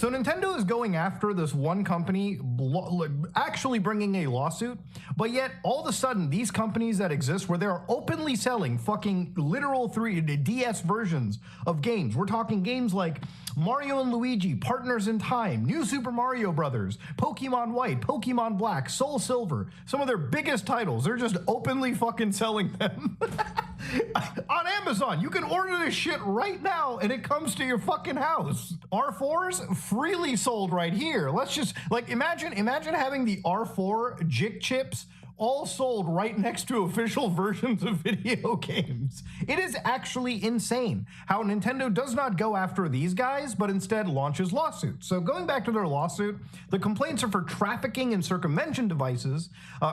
So Nintendo is going after this one company, actually bringing a lawsuit, but yet all of a sudden these companies that exist where they're openly selling fucking literal DS versions of games. We're talking games like Mario and Luigi, Partners in Time, New Super Mario Brothers, Pokemon White, Pokemon Black, Soul Silver, some of their biggest titles. They're just openly fucking selling them. On Amazon, you can order this shit right now and it comes to your fucking house. R4s freely sold right here. Let's just, like, imagine having the R4 JIC chips all sold right next to official versions of video games. It is actually insane how Nintendo does not go after these guys, but instead launches lawsuits. So going back to their lawsuit, the complaints are for trafficking and circumvention devices,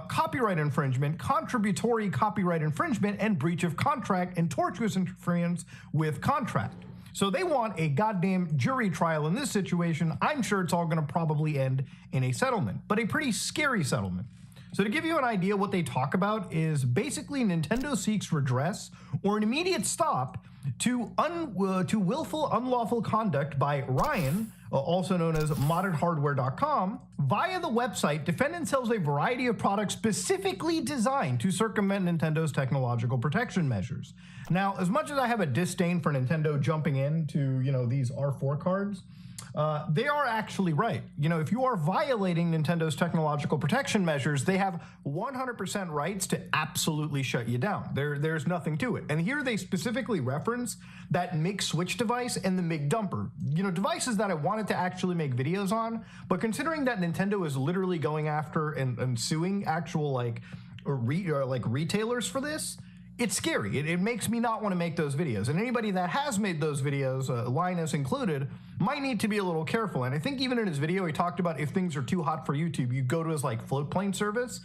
copyright infringement, contributory copyright infringement, and breach of contract and tortious interference with contract. So they want a goddamn jury trial in this situation. I'm sure it's all gonna probably end in a settlement, but a pretty scary settlement. So to give you an idea, what they talk about is basically Nintendo seeks redress or an immediate stop to willful unlawful conduct by Ryan, also known as moddedhardware.com. Via the website, defendant sells a variety of products specifically designed to circumvent Nintendo's technological protection measures. Now, as much as I have a disdain for Nintendo jumping into, these R4 cards, they are actually right. If you are violating Nintendo's technological protection measures, they have 100% rights to absolutely shut you down. There's nothing to it. And here they specifically reference that MIG switch device and the MIG dumper. Devices that I wanted to actually make videos on, but considering that Nintendo is literally going after and suing actual retailers for this, it's scary. It makes me not want to make those videos. And anybody that has made those videos, Linus included, might need to be a little careful. And I think even in his video, he talked about if things are too hot for YouTube, you go to his float plane service.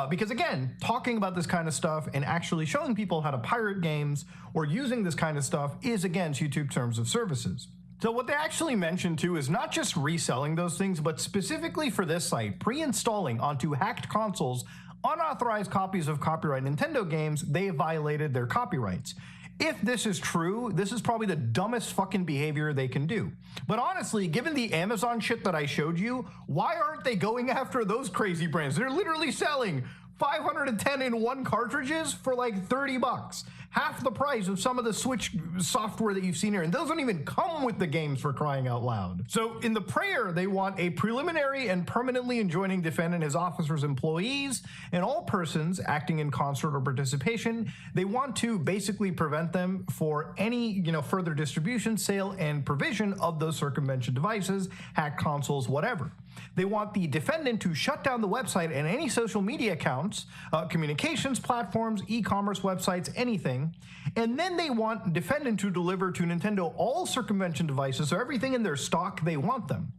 Because again, talking about this kind of stuff and actually showing people how to pirate games or using this kind of stuff is against YouTube terms of services. So what they actually mentioned too is not just reselling those things, but specifically for this site, pre-installing onto hacked consoles unauthorized copies of copyright Nintendo games. They violated their copyrights. If this is true, this is probably the dumbest fucking behavior they can do. But honestly, given the Amazon shit that I showed you, why aren't they going after those crazy brands? They're literally selling 510-in-1 cartridges for like $30, half the price of some of the Switch software that you've seen here, and those don't even come with the games, for crying out loud. So in the prayer, they want a preliminary and permanently enjoining defendant, his officers, employees, and all persons acting in concert or participation. They want to basically prevent them for any further distribution, sale, and provision of those circumvention devices, hacked consoles, whatever. They want the defendant to shut down the website and any social media accounts, communications platforms, e-commerce websites, anything. And then they want defendant to deliver to Nintendo all circumvention devices, so everything in their stock, they want them.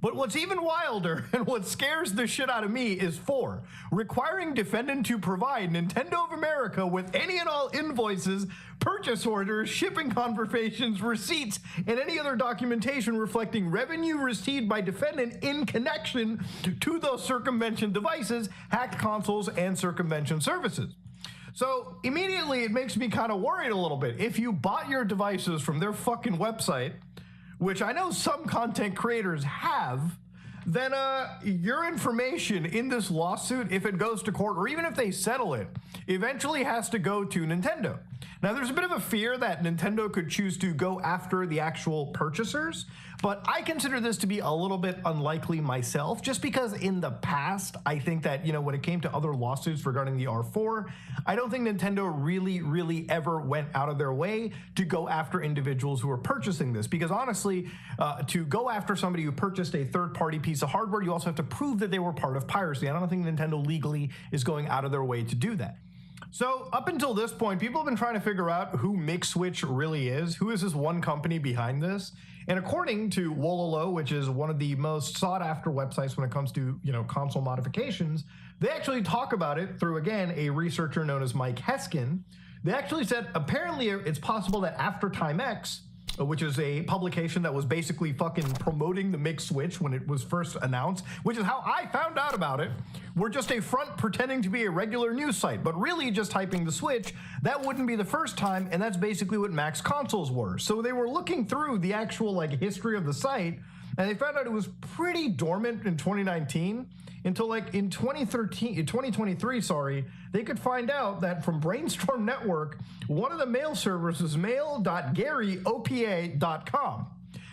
But what's even wilder and what scares the shit out of me is 4, requiring defendant to provide Nintendo of America with any and all invoices, purchase orders, shipping confirmations, receipts, and any other documentation reflecting revenue received by defendant in connection to those circumvention devices, hacked consoles, and circumvention services. So immediately it makes me kind of worried a little bit. If you bought your devices from their fucking website, which I know some content creators have, then your information in this lawsuit, if it goes to court, or even if they settle it, eventually has to go to Nintendo. Now, there's a bit of a fear that Nintendo could choose to go after the actual purchasers, but I consider this to be a little bit unlikely myself, just because in the past, I think that, when it came to other lawsuits regarding the R4, I don't think Nintendo really ever went out of their way to go after individuals who are purchasing this. Because honestly, to go after somebody who purchased a third-party piece of hardware, you also have to prove that they were part of piracy. I don't think Nintendo legally is going out of their way to do that. So up until this point, people have been trying to figure out who MixSwitch really is. Who is this one company behind this? And according to Wololo, which is one of the most sought after websites when it comes to, console modifications, they actually talk about it through, again, a researcher known as Mike Heskin. They actually said apparently it's possible that after Time X, which is a publication that was basically fucking promoting the MixSwitch when it was first announced, which is how I found out about it. We're just a front pretending to be a regular news site, but really just hyping the Switch. That wouldn't be the first time, and that's basically what Max consoles were. So they were looking through the actual history of the site, and they found out it was pretty dormant in 2019 until like in 2023, sorry, they could find out that from Brainstorm Network, one of the mail servers was mail.garyopa.com.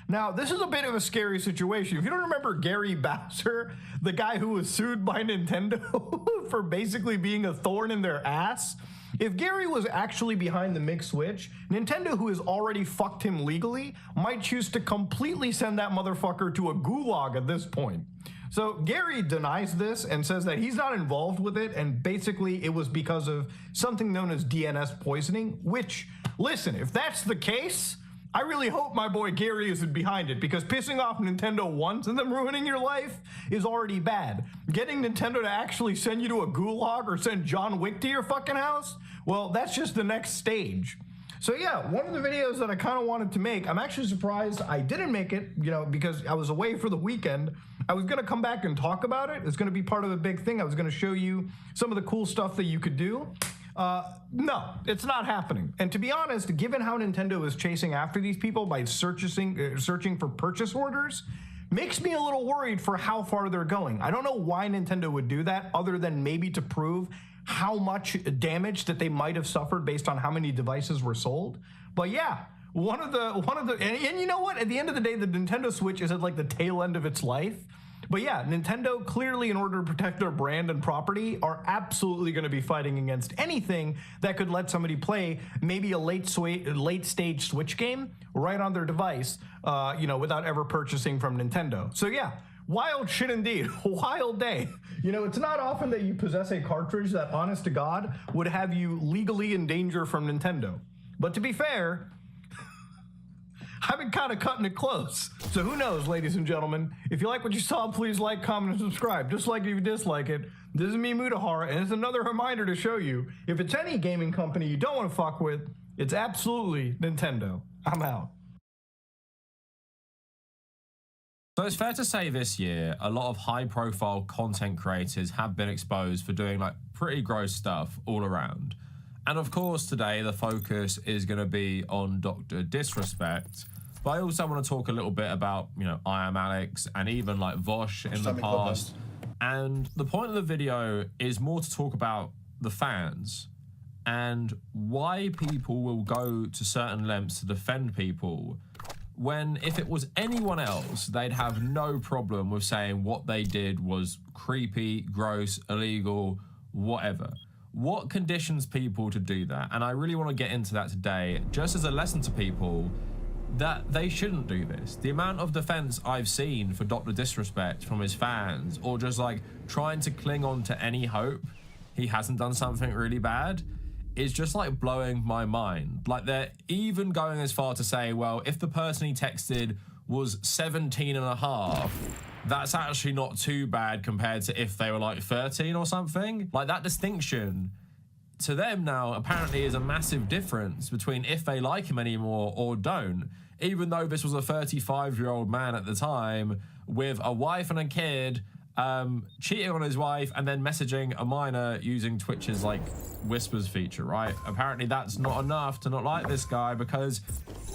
Now, this is a bit of a scary situation. If you don't remember Gary Bowser, the guy who was sued by Nintendo for basically being a thorn in their ass, if Gary was actually behind the mixed switch, Nintendo, who has already fucked him legally, might choose to completely send that motherfucker to a gulag at this point. So Gary denies this and says that he's not involved with it, and basically it was because of something known as DNS poisoning, which, listen, if that's the case, I really hope my boy Gary isn't behind it, because pissing off Nintendo once and then ruining your life is already bad. Getting Nintendo to actually send you to a gulag or send John Wick to your fucking house, well, that's just the next stage. So yeah, one of the videos that I kind of wanted to make, I'm actually surprised I didn't make it, you know, because I was away for the weekend. I was going to come back and talk about it. It's going to be part of a big thing. I was going to show you some of the cool stuff that you could do. No, it's not happening. And to be honest, given how Nintendo is chasing after these people by searching for purchase orders, makes me a little worried for how far they're going. I don't know why Nintendo would do that, other than maybe to prove how much damage that they might have suffered based on how many devices were sold. But yeah, one of the and you know what? At the end of the day, the Nintendo Switch is at like the tail end of its life. But yeah, Nintendo clearly, in order to protect their brand and property, are absolutely going to be fighting against anything that could let somebody play maybe a late stage Switch game right on their device, you know, without ever purchasing from Nintendo. So yeah, wild shit indeed. Wild day. You know, it's not often that you possess a cartridge that, honest to God, would have you legally in danger from Nintendo. But to be fair, I've been kind of cutting it close. So who knows, ladies and gentlemen. If you like what you saw, please like, comment, and subscribe. Just like if you dislike it. This is me, Mutahar, and it's another reminder to show you, if it's any gaming company you don't want to fuck with, it's absolutely Nintendo. I'm out. So it's fair to say this year, a lot of high-profile content creators have been exposed for doing like pretty gross stuff all around. And of course, today the focus is going to be on Dr. Disrespect. But I also want to talk a little bit about, you know, I Am Alex and even like Vosh in the past. And the point of the video is more to talk about the fans and why people will go to certain lengths to defend people when if it was anyone else, they'd have no problem with saying what they did was creepy, gross, illegal, whatever. What conditions people to do that? And I really want to get into that today, just as a lesson to people that they shouldn't do this. The amount of defense I've seen for Dr. Disrespect from his fans, or just like trying to cling on to any hope he hasn't done something really bad, is just like blowing my mind. Like they're even going as far to say, well, if the person he texted was 17 and a half, that's actually not too bad compared to if they were like 13 or something. Like that distinction to them now apparently is a massive difference between if they like him anymore or don't. Even though this was a 35-year-old man at the time with a wife and a kid, cheating on his wife and then messaging a minor using Twitch's like whispers feature, right? Apparently that's not enough to not like this guy because,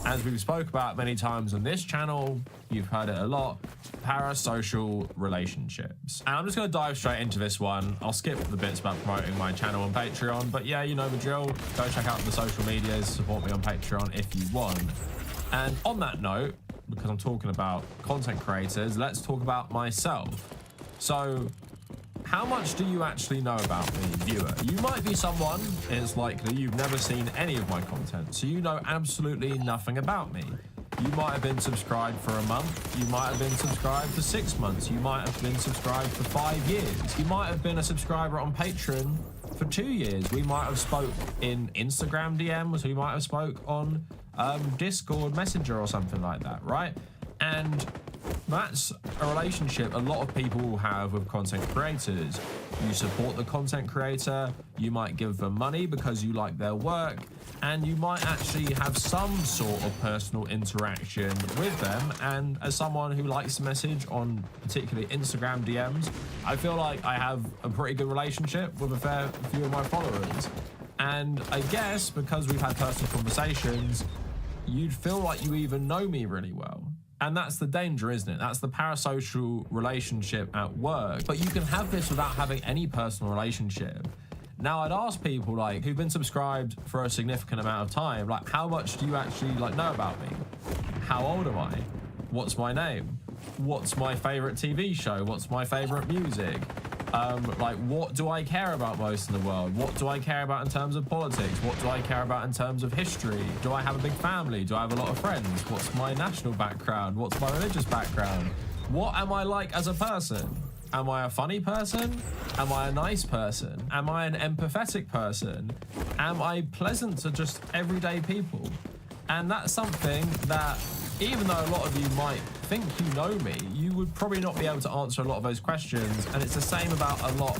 as we've spoke about many times on this channel, you've heard it a lot, parasocial relationships. And I'm just going to dive straight into this one. I'll skip the bits about promoting my channel on Patreon, but yeah, you know the drill. Go check out the social medias, support me on Patreon if you want. And on that note, because I'm talking about content creators, let's talk about myself. So, how much do you actually know about me, viewer? You might be someone, it's likely you've never seen any of my content, so you know absolutely nothing about me. You might have been subscribed for a month, you might have been subscribed for 6 months, you might have been subscribed for 5 years, you might have been a subscriber on Patreon for 2 years, we might have spoke in Instagram DMs, we might have spoke on Discord Messenger or something like that, right? And that's a relationship a lot of people will have with content creators. You support the content creator, you might give them money because you like their work, and you might actually have some sort of personal interaction with them. And as someone who likes to message on particularly Instagram DMs, I feel like I have a pretty good relationship with a fair few of my followers. And I guess because we've had personal conversations, you'd feel like you even know me really well. And that's the danger, isn't it? That's the parasocial relationship at work. But you can have this without having any personal relationship. Now, I'd ask people like who've been subscribed for a significant amount of time, like, how much do you actually like know about me? How old am I? What's my name? What's my favorite TV show? What's my favorite music? Like, what do I care about most in the world? What do I care about in terms of politics? What do I care about in terms of history? Do I have a big family? Do I have a lot of friends? What's my national background? What's my religious background? What am I like as a person? Am I a funny person? Am I a nice person? Am I an empathetic person? Am I pleasant to just everyday people? And that's something that, even though a lot of you might think you know me, you would probably not be able to answer a lot of those questions. And it's the same about a lot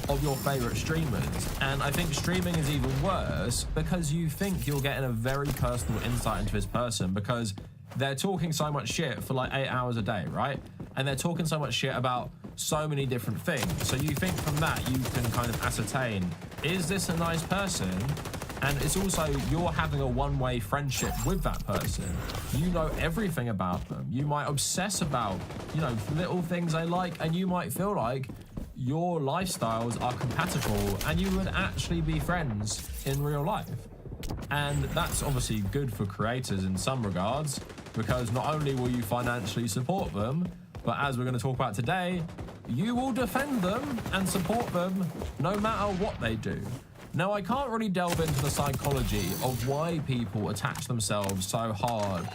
of your favorite streamers. And I think streaming is even worse because you think you're getting a very personal insight into this person because they're talking so much shit for like 8 hours a day, right? And they're talking so much shit about so many different things. So you think from that you can kind of ascertain, is this a nice person? And it's also, you're having a one-way friendship with that person. You know everything about them. You might obsess about, you know, little things they like, and you might feel like your lifestyles are compatible and you would actually be friends in real life. And that's obviously good for creators in some regards, because not only will you financially support them, but as we're going to talk about today, you will defend them and support them no matter what they do. Now, I can't really delve into the psychology of why people attach themselves so hard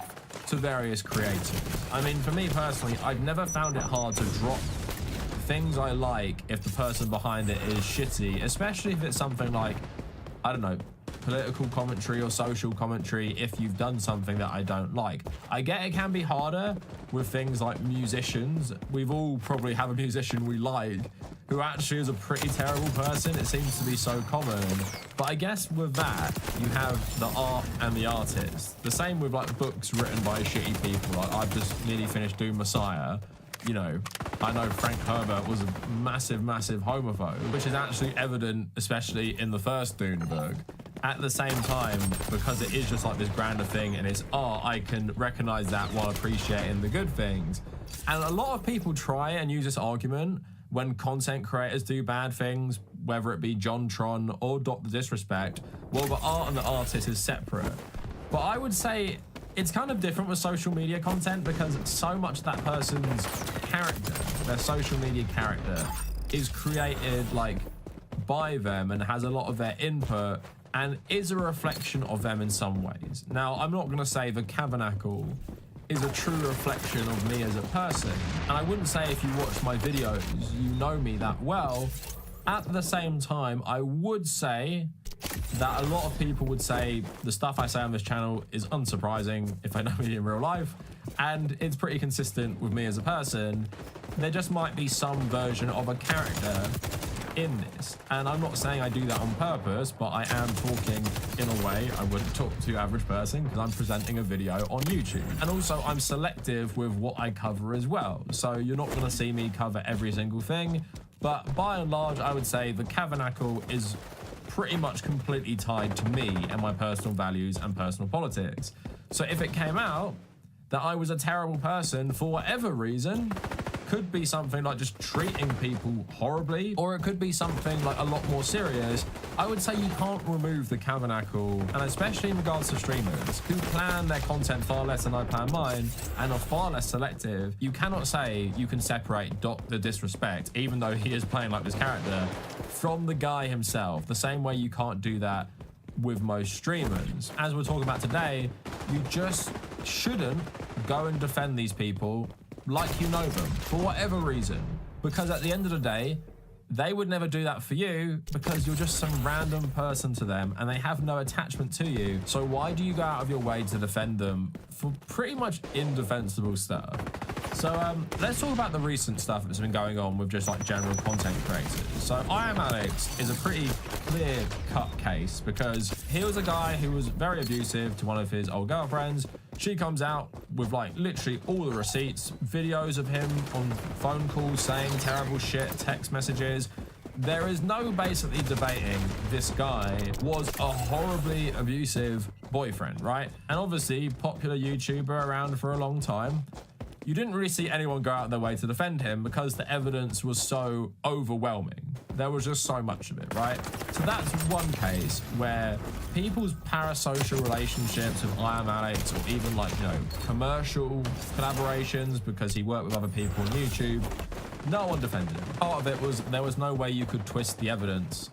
to various creators. I mean, for me personally, I've never found it hard to drop things I like if the person behind it is shitty, especially if it's something like, I don't know, political commentary or social commentary if you've done something that I don't like. I get it can be harder with things like musicians. We've all probably have a musician we like who actually is a pretty terrible person. It seems to be so common. But I guess with that, you have the art and the artist. The same with like books written by shitty people. Like I've just nearly finished Doom Messiah. You know, I know Frank Herbert was a massive, massive homophobe, which is actually evident, especially in the first Dune book. At the same time, because it is just like this grander thing and it's art, I can recognize that while appreciating the good things. And a lot of people try and use this argument when content creators do bad things, whether it be John Tron or Dr. Disrespect, well, the art and the artist is separate. But I would say it's kind of different with social media content because so much of that person's character, their social media character, is created like by them and has a lot of their input and is a reflection of them in some ways. Now, I'm not going to say the Tabernacle is a true reflection of me as a person, and I wouldn't say if you watch my videos, you know me that well. At the same time, I would say that a lot of people would say the stuff I say on this channel is unsurprising if they know me in real life, and it's pretty consistent with me as a person. There just might be some version of a character in this, and I'm not saying I do that on purpose, but I am talking in a way I wouldn't talk to average person because I'm presenting a video on YouTube. And also I'm selective with what I cover as well, so you're not going to see me cover every single thing, but by and large I would say the Tabernacle is pretty much completely tied to me and my personal values and personal politics. So if it came out that I was a terrible person for whatever reason, could be something like just treating people horribly, or it could be something like a lot more serious. I would say you can't remove the Tabernacle, and especially in regards to streamers who plan their content far less than I plan mine and are far less selective. You cannot say you can separate Dr. Disrespect, even though he is playing like this character, from the guy himself, the same way you can't do that with most streamers. As we're talking about today, you just shouldn't go and defend these people like you know them for whatever reason, because at the end of the day they would never do that for you because you're just some random person to them and they have no attachment to you. So why do you go out of your way to defend them for pretty much indefensible stuff? So let's talk about the recent stuff that's been going on with just like general content creators. So I Am Alex is a pretty clear-cut case because he was a guy who was very abusive to one of his old girlfriends. She comes out with like literally all the receipts, videos of him on phone calls saying terrible shit, text messages. There is no basically debating this guy was a horribly abusive boyfriend, right? And obviously popular YouTuber around for a long time. you didn't really see anyone go out of their way to defend him because the evidence was so overwhelming. There was just so much of it, right? So that's one case where people's parasocial relationships with I Am Alex, or even like, you know, commercial collaborations because he worked with other people on YouTube, no one defended him. Part of it was there was no way you could twist the evidence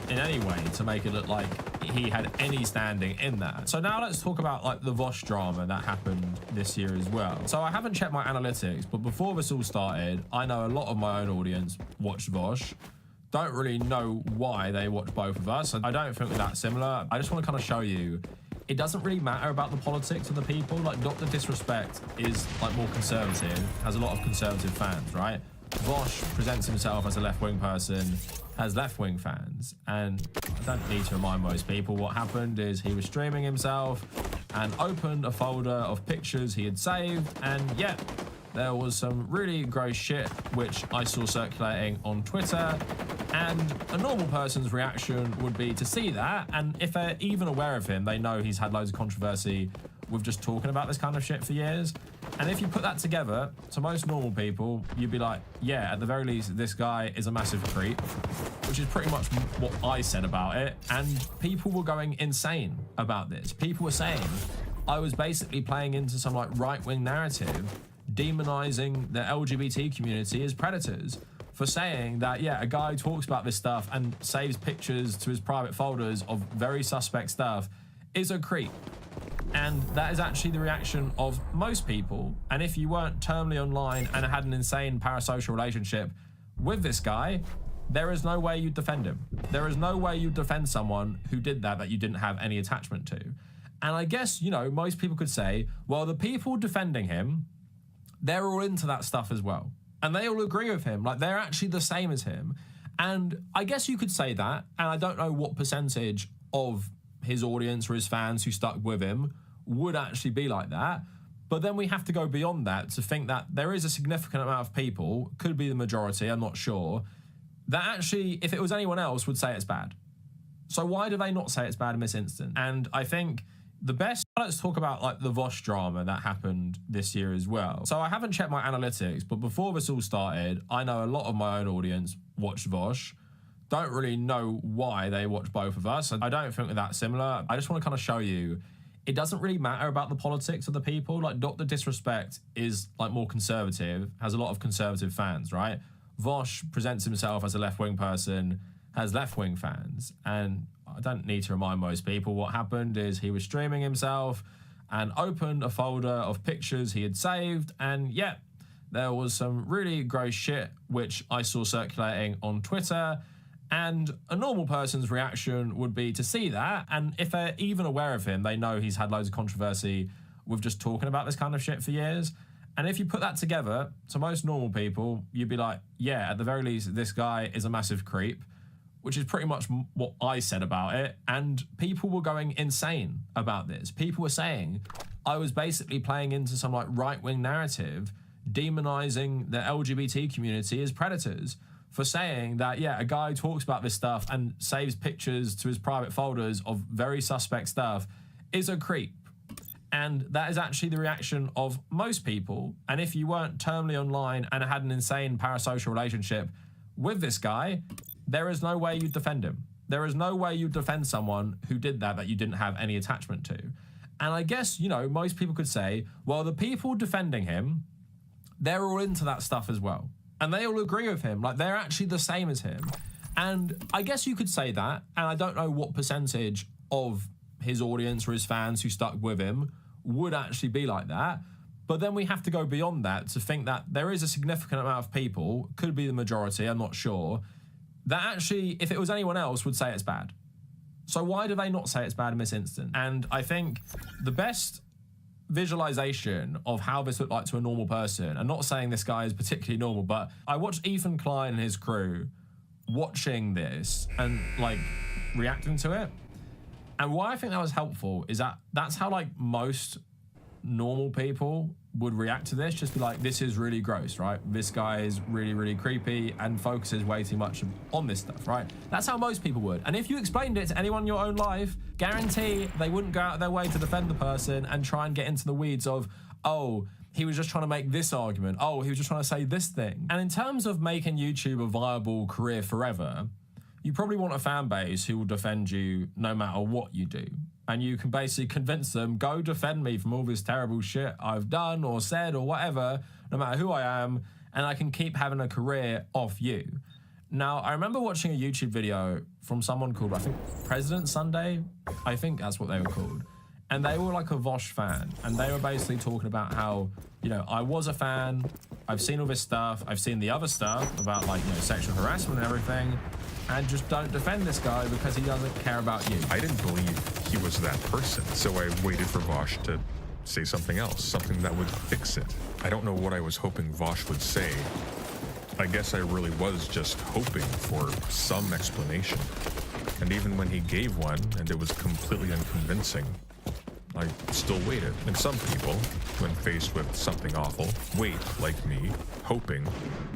in any way to make it look like he had any standing in that. So now let's talk about like the Vosh drama that happened this year as well. So I haven't checked my analytics, but before this all started, I know a lot of my own audience watched Vosh. Don't really know why they watch both of us. I don't think we're that similar. I just want to kind of show you it doesn't really matter about the politics of the people. Like, Dr. Disrespect is like more conservative, has a lot of conservative fans, right? Vosh presents himself as a left-wing person, has left-wing fans, and I don't need to remind most people what happened is he was streaming himself and opened a folder of pictures he had saved, and yeah, there was some really gross shit which I saw circulating on Twitter, and a normal person's reaction would be to see that, and if they're even aware of him, they know he's had loads of controversy with just talking about this kind of shit for years. And if you put that together, to most normal people, you'd be like, yeah, at the very least, this guy is a massive creep, which is pretty much what I said about it. And people were going insane about this. People were saying I was basically playing into some like right-wing narrative, demonizing the LGBT community as predators for saying that, yeah, a guy who talks about this stuff and saves pictures to his private folders of very suspect stuff is a creep. And that is actually the reaction of most people. And if you weren't terminally online and had an insane parasocial relationship with this guy, there is no way you'd defend him. There is no way you'd defend someone who did that you didn't have any attachment to. And I guess, you know, most people could say, well, the people defending him, they're all into that stuff as well. And they all agree with him. Like, they're actually the same as him. And I guess you could say that. And I don't know what percentage of his audience or his fans who stuck with him would actually be like that. But then we have to go beyond that to think that there is a significant amount of people, could be the majority, I'm not sure, that actually, if it was anyone else, would say it's bad. So why do they not say it's bad in this instance? And I think the best, let's talk about like the Vosh drama that happened this year as well. So I haven't checked my analytics, but before this all started, I know a lot of my own audience watched Vosh. Don't really know why they watch both of us. I don't think we're that similar. I just want to kind of show you it doesn't really matter about the politics of the people. Like, Dr. Disrespect is like more conservative, has a lot of conservative fans, right? Vosh presents himself as a left-wing person, has left-wing fans, and I don't need to remind most people what happened is he was streaming himself and opened a folder of pictures he had saved, and yeah, there was some really gross shit which I saw circulating on Twitter. And a normal person's reaction would be to see that. And if they're even aware of him, they know he's had loads of controversy with just talking about this kind of shit for years. And if you put that together, to most normal people, you'd be like, yeah, at the very least, this guy is a massive creep, which is pretty much what I said about it. And people were going insane about this. People were saying I was basically playing into some like right-wing narrative, demonizing the LGBT community as predators for saying that, yeah, a guy who talks about this stuff and saves pictures to his private folders of very suspect stuff is a creep. And that is actually the reaction of most people. And if you weren't terminally online and had an insane parasocial relationship with this guy, there is no way you'd defend him. There is no way you'd defend someone who did that you didn't have any attachment to. And I guess, you know, most people could say, well, the people defending him, they're all into that stuff as well. And they all agree with him. Like, they're actually the same as him. And I guess you could say that, and I don't know what percentage of his audience or his fans who stuck with him would actually be like that. But then we have to go beyond that to think that there is a significant amount of people, could be the majority, I'm not sure, that actually, if it was anyone else, would say it's bad. So why do they not say it's bad in this instance? And I think the best visualization of how this looked like to a normal person, and not saying this guy is particularly normal, but I watched Ethan Klein and his crew watching this and like reacting to it. And why I think that was helpful is that that's how like most normal people would react to this. Just be like, this is really gross, right? This guy is really, really creepy and focuses way too much on this stuff, right? That's how most people would. And if you explained it to anyone in your own life, guarantee they wouldn't go out of their way to defend the person and try and get into the weeds of, oh, he was just trying to make this argument. Oh, he was just trying to say this thing. And in terms of making YouTube a viable career forever, you probably want a fan base who will defend you no matter what you do. And you can basically convince them, go defend me from all this terrible shit I've done or said or whatever, no matter who I am, and I can keep having a career off you. Now, I remember watching a YouTube video from someone called, I think, President Sunday. I think that's what they were called. And they were like a Vosh fan. And they were basically talking about how, you know, I was a fan. I've seen all this stuff. I've seen the other stuff about, like, you know, sexual harassment and everything. And just don't defend this guy because he doesn't care about you. I didn't believe he was that person. So I waited for Vosh to say something else, something that would fix it. I don't know what I was hoping Vosh would say. I guess I really was just hoping for some explanation. And even when he gave one, and it was completely unconvincing, I still waited. And some people, when faced with something awful, wait, like me, hoping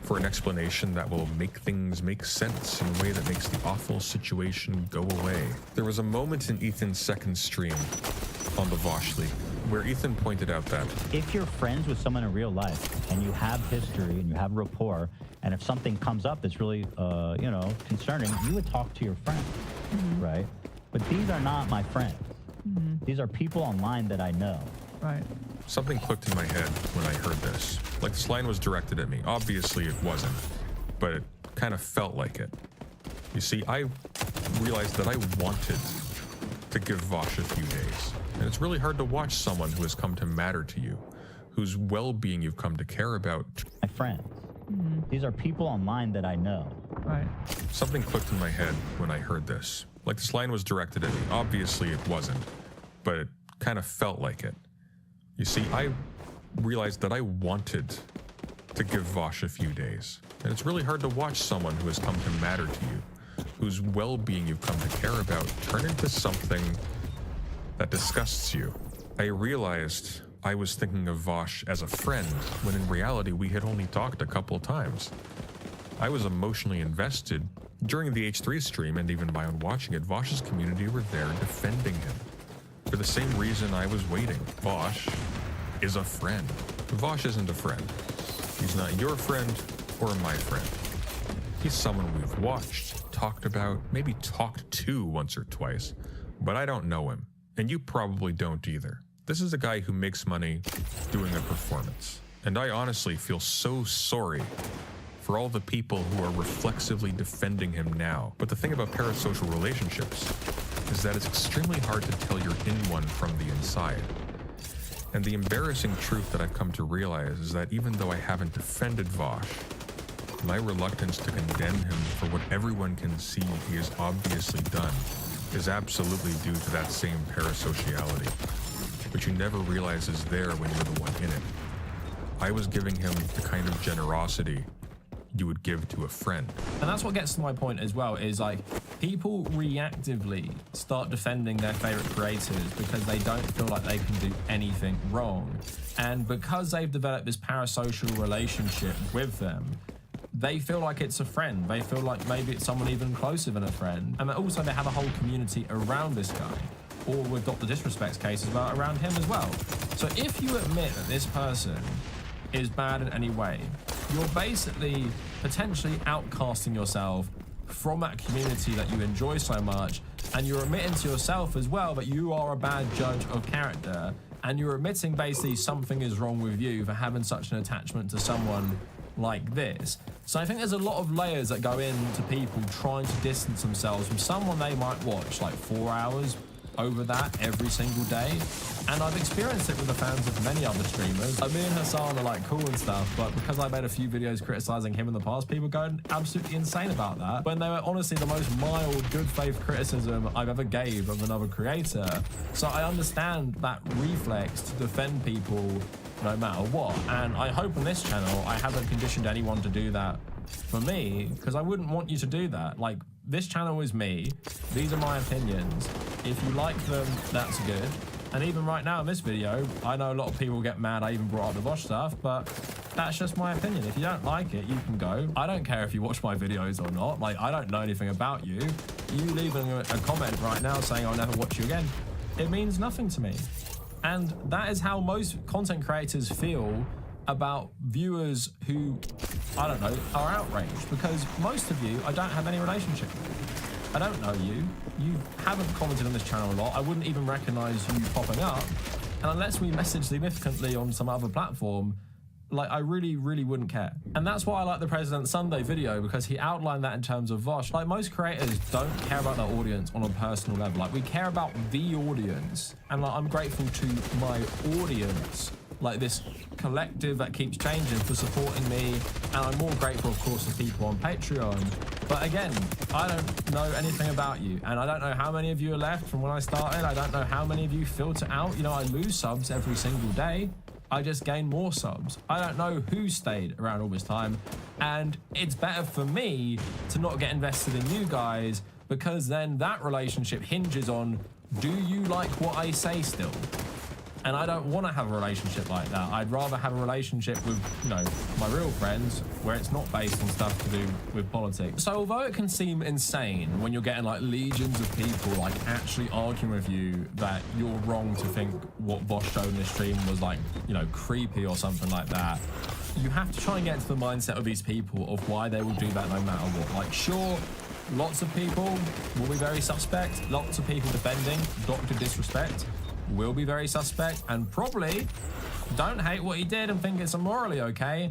for an explanation that will make things make sense in a way that makes the awful situation go away. There was a moment in Ethan's second stream on the Vosh League where Ethan pointed out that if you're friends with someone in real life and you have history and you have rapport, and if something comes up that's really, you know, concerning, you would talk to your friend, right? But these are not my friends. These are people online that I know. Right. something clicked in my head when I heard this. Like this line was directed at me. Obviously it wasn't, but it kind of felt like it. You see, I realized that I wanted to give Vosh a few days. And it's really hard to watch someone who has come to matter to you, whose well-being you've come to care about. My friends. These are people online that I know. Right. Something clicked in my head when I heard this. Like this line was directed at me. Obviously it wasn't, but it kind of felt like it. You see, I realized that I wanted to give Vosh a few days. And it's really hard to watch someone who has come to matter to you, whose well-being you've come to care about, turn into something that disgusts you. I realized I was thinking of Vosh as a friend, when in reality we had only talked a couple times. I was emotionally invested. During the H3 stream, and even by on watching it, Vosh's community were there defending him. For the same reason I was waiting. Vosh is a friend. Vosh isn't a friend. He's not your friend or my friend. He's someone we've watched, talked about, maybe talked to once or twice, but I don't know him. And you probably don't either. This is a guy who makes money doing a performance. And I honestly feel so sorry for all the people who are reflexively defending him now. But the thing about parasocial relationships is that it's extremely hard to tell you're in one from the inside. And the embarrassing truth that I've come to realize is that even though I haven't defended Vosh, my reluctance to condemn him for what everyone can see he has obviously done is absolutely due to that same parasociality, which you never realize is there when you're the one in it. I was giving him the kind of generosity you would give to a friend. And that's what gets to my point as well, is like people reactively start defending their favorite creators because they don't feel like they can do anything wrong. And because they've developed this parasocial relationship with them, they feel like it's a friend. They feel like maybe it's someone even closer than a friend. And also they have a whole community around this guy. Or with Dr. Disrespect's case as well, around him as well. So if you admit that this person is bad in any way, you're basically potentially outcasting yourself from that community that you enjoy so much, and you're admitting to yourself as well that you are a bad judge of character, and you're admitting basically something is wrong with you for having such an attachment to someone like this. So I think there's a lot of layers that go into people trying to distance themselves from someone they might watch like 4 hours over that every single day. And I've experienced it with the fans of many other streamers. Me and Hassan are like cool and stuff, but because I made a few videos criticizing him in the past, people go absolutely insane about that, when they were honestly the most mild, good faith criticism I've ever gave of another creator. So I understand that reflex to defend people no matter what. And I hope on this channel, I haven't conditioned anyone to do that for me, because I wouldn't want you to do that. Like, this channel is me. These are my opinions. If you like them, that's good. And even right now in this video, I know a lot of people get mad I even brought up the Vosh stuff, but that's just my opinion. If you don't like it, you can go. I don't care if you watch my videos or not. Like, I don't know anything about you. You leaving a comment right now saying I'll never watch you again, it means nothing to me. And that is how most content creators feel about viewers who, I don't know, are outraged, because most of you I don't have any relationship with. I don't know you. You haven't commented on this channel a lot. I wouldn't even recognize you popping up. And unless we message significantly on some other platform, like, I really, really wouldn't care. And that's why I like the President Sunday video, because he outlined that in terms of Vosh. Like, most creators don't care about their audience on a personal level. Like, we care about the audience. And like, I'm grateful to my audience, like this collective that keeps changing, for supporting me. And I'm more grateful, of course, to people on Patreon. But again, I don't know anything about you. And I don't know how many of you are left from when I started. I don't know how many of you filter out. You know, I lose subs every single day. I just gain more subs. I don't know who stayed around all this time. And it's better for me to not get invested in you guys, because then that relationship hinges on, do you like what I say still? And I don't want to have a relationship like that. I'd rather have a relationship with, you know, my real friends, where it's not based on stuff to do with politics. So although it can seem insane when you're getting like legions of people like actually arguing with you that you're wrong to think what Vosh showed in the stream was like, you know, creepy or something like that, you have to try and get into the mindset of these people of why they will do that no matter what. Like, sure, lots of people will be very suspect. Lots of people defending Dr. Disrespect will be very suspect, and probably don't hate what he did and think it's immorally okay.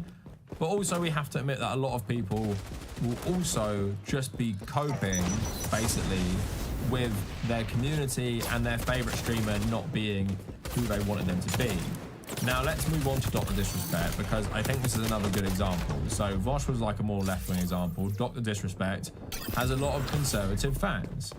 But also, we have to admit that a lot of people will also just be coping, basically, with their community and their favorite streamer not being who they wanted them to be. Now, let's move on to Dr. Disrespect, because I think this is another good example. So Vosh was like a more left-wing example. Dr. Disrespect has a lot of conservative fans.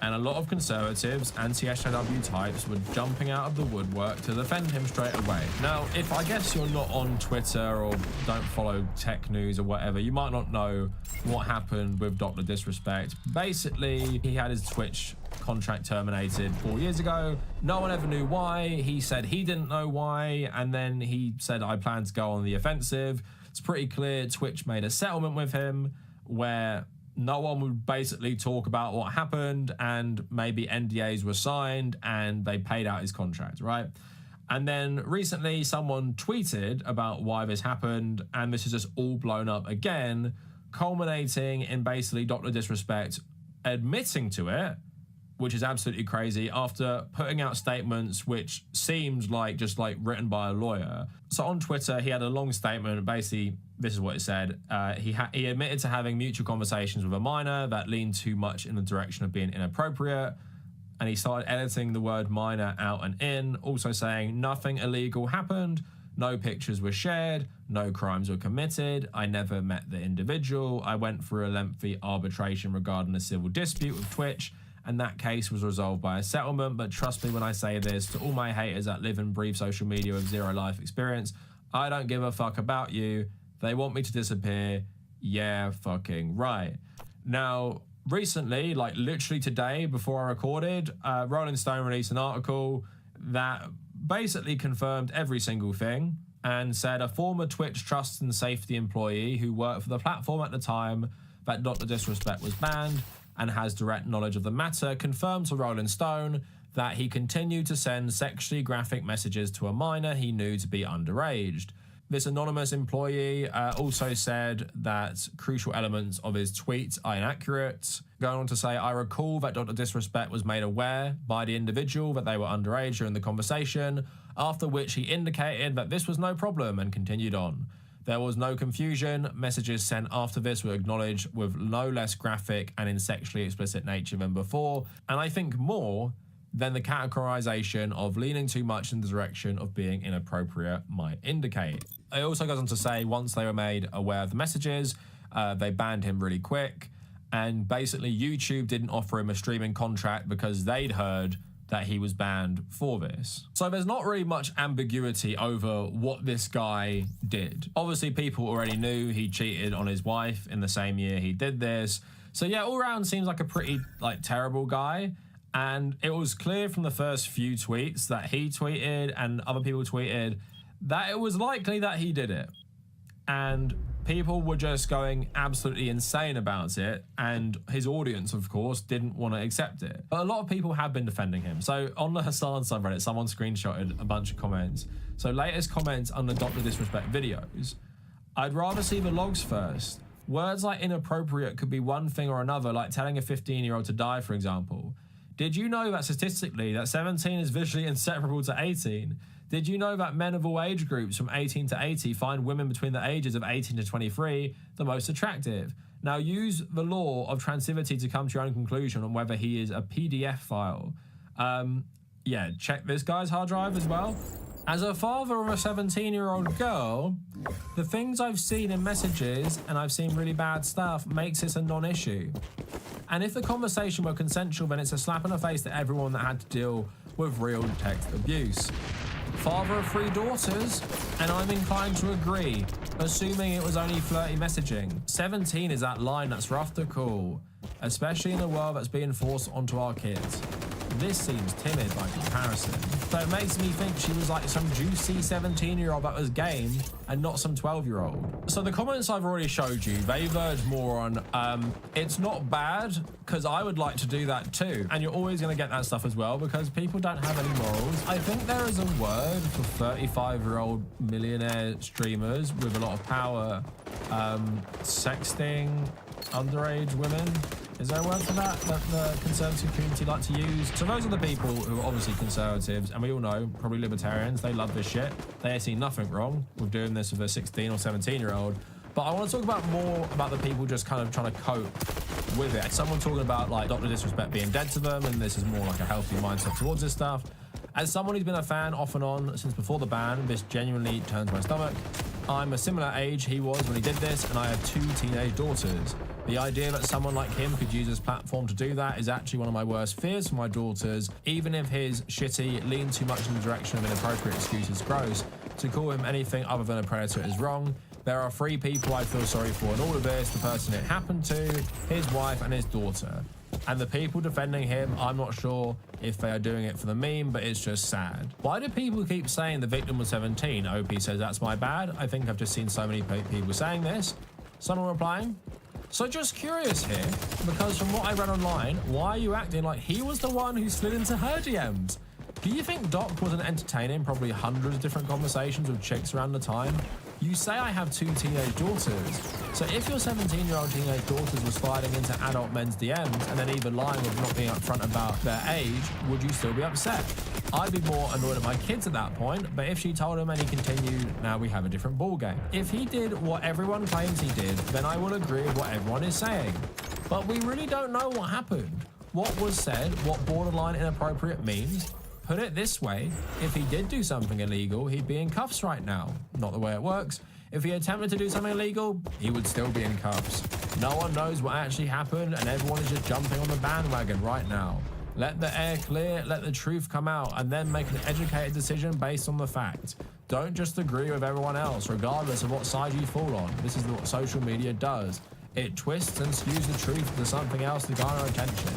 And a lot of conservatives, anti-SJW types, were jumping out of the woodwork to defend him straight away. Now, if I guess you're not on Twitter or don't follow tech news or whatever, you might not know what happened with Dr. Disrespect. Basically, he had his Twitch contract terminated 4 years ago. No one ever knew why. He said he didn't know why, and then he said, I plan to go on the offensive. It's pretty clear Twitch made a settlement with him where no one would basically talk about what happened, and maybe NDAs were signed and they paid out his contract, right? And then recently someone tweeted about why this happened, and this is just all blown up again, culminating in basically Dr. Disrespect admitting to it, which is absolutely crazy, after putting out statements which seemed like just like written by a lawyer. So on Twitter, he had a long statement. Basically, this is what it said. He admitted to having mutual conversations with a minor that leaned too much in the direction of being inappropriate. And he started editing the word minor out and in, also saying nothing illegal happened, no pictures were shared, no crimes were committed, I never met the individual, I went through a lengthy arbitration regarding a civil dispute with Twitch, and that case was resolved by a settlement. But trust me when I say this, to all my haters that live and breathe social media with zero life experience, I don't give a fuck about you. They want me to disappear. Yeah, fucking right. Now, recently, like literally today before I recorded, Rolling Stone released an article that basically confirmed every single thing and said a former Twitch trust and safety employee who worked for the platform at the time that Dr. Disrespect was banned and has direct knowledge of the matter, confirmed to Rolling Stone that he continued to send sexually graphic messages to a minor he knew to be underage. This anonymous employee also said that crucial elements of his tweets are inaccurate, going on to say, I recall that Dr. Disrespect was made aware by the individual that they were underage during the conversation, after which he indicated that this was no problem and continued on. There was no confusion. Messages sent after this were acknowledged with no less graphic and in sexually explicit nature than before, and I think more than the categorization of leaning too much in the direction of being inappropriate might indicate. It also goes on to say once they were made aware of the messages, they banned him really quick, and basically YouTube didn't offer him a streaming contract because they'd heard that he was banned for this. So there's not really much ambiguity over what this guy did. Obviously, people already knew he cheated on his wife in the same year he did this. So yeah, all around seems like a pretty terrible guy. And it was clear from the first few tweets that he tweeted and other people tweeted that it was likely that he did it. And people were just going absolutely insane about it, and his audience, of course, didn't want to accept it. But a lot of people have been defending him. So on the Hassan subreddit, someone screenshotted a bunch of comments. So latest comments on the Dr. Disrespect videos. I'd rather see the logs first. Words like inappropriate could be one thing or another, like telling a 15-year-old to die, for example. Did you know that statistically that 17 is visually inseparable to 18? Did you know that men of all age groups from 18 to 80 find women between the ages of 18 to 23 the most attractive? Now use the law of transitivity to come to your own conclusion on whether he is a PDF file. Yeah, check this guy's hard drive as well. As a father of a 17-year-old girl, the things I've seen in messages, and I've seen really bad stuff, makes this a non-issue. And if the conversation were consensual, then it's a slap in the face to everyone that had to deal with real text abuse. Father of 3 daughters, and I'm inclined to agree, assuming it was only flirty messaging. 17 is that line that's rough to call, especially in a world that's being forced onto our kids. This seems timid by comparison. So it makes me think she was like some juicy 17-year-old that was game and not some 12-year-old. So the comments I've already showed you, they verge more on, it's not bad, because I would like to do that too. And you're always going to get that stuff as well, because people don't have any morals. I think there is a word for 35-year-old millionaire streamers with a lot of power, sexting underage women. Is there a word for that the conservative community like to use? So those are the people who are obviously conservatives, and we all know, probably libertarians, they love this shit. They see nothing wrong with doing this with a 16 or 17-year-old. But I want to talk about more about the people just kind of trying to cope with it. Someone talking about like Dr. Disrespect being dead to them, and this is more like a healthy mindset towards this stuff. As someone who's been a fan off and on since before the ban, this genuinely turns my stomach. I'm a similar age he was when he did this, and I have 2 teenage daughters. The idea that someone like him could use his platform to do that is actually one of my worst fears for my daughters. Even if his shitty lean too much in the direction of inappropriate excuses gross, to call him anything other than a predator is wrong. There are 3 people I feel sorry for in all of this: the person it happened to, his wife, and his daughter. And the people defending him, I'm not sure if they are doing it for the meme, but it's just sad. Why do people keep saying the victim was 17? OP says that's my bad. I think I've just seen so many people saying this. Someone replying? So just curious here, because from what I read online, why are you acting like he was the one who slid into her DMs? Do you think Doc wasn't entertaining probably hundreds of different conversations with chicks around the time? You say I have 2 teenage daughters. So if your 17-year-old teenage daughters was sliding into adult men's DMs and then even lying with not being upfront about their age, would you still be upset? I'd be more annoyed at my kids at that point, but if she told him and he continued, now we have a different ballgame. If he did what everyone claims he did, then I will agree with what everyone is saying. But we really don't know what happened. What was said, what borderline inappropriate means. Put it this way, if he did do something illegal, he'd be in cuffs right now. Not the way it works. If he attempted to do something illegal, he would still be in cuffs. No one knows what actually happened, and everyone is just jumping on the bandwagon right now. Let the air clear, let the truth come out, and then make an educated decision based on the facts. Don't just agree with everyone else, regardless of what side you fall on. This is what social media does. It twists and skews the truth into something else to garner attention.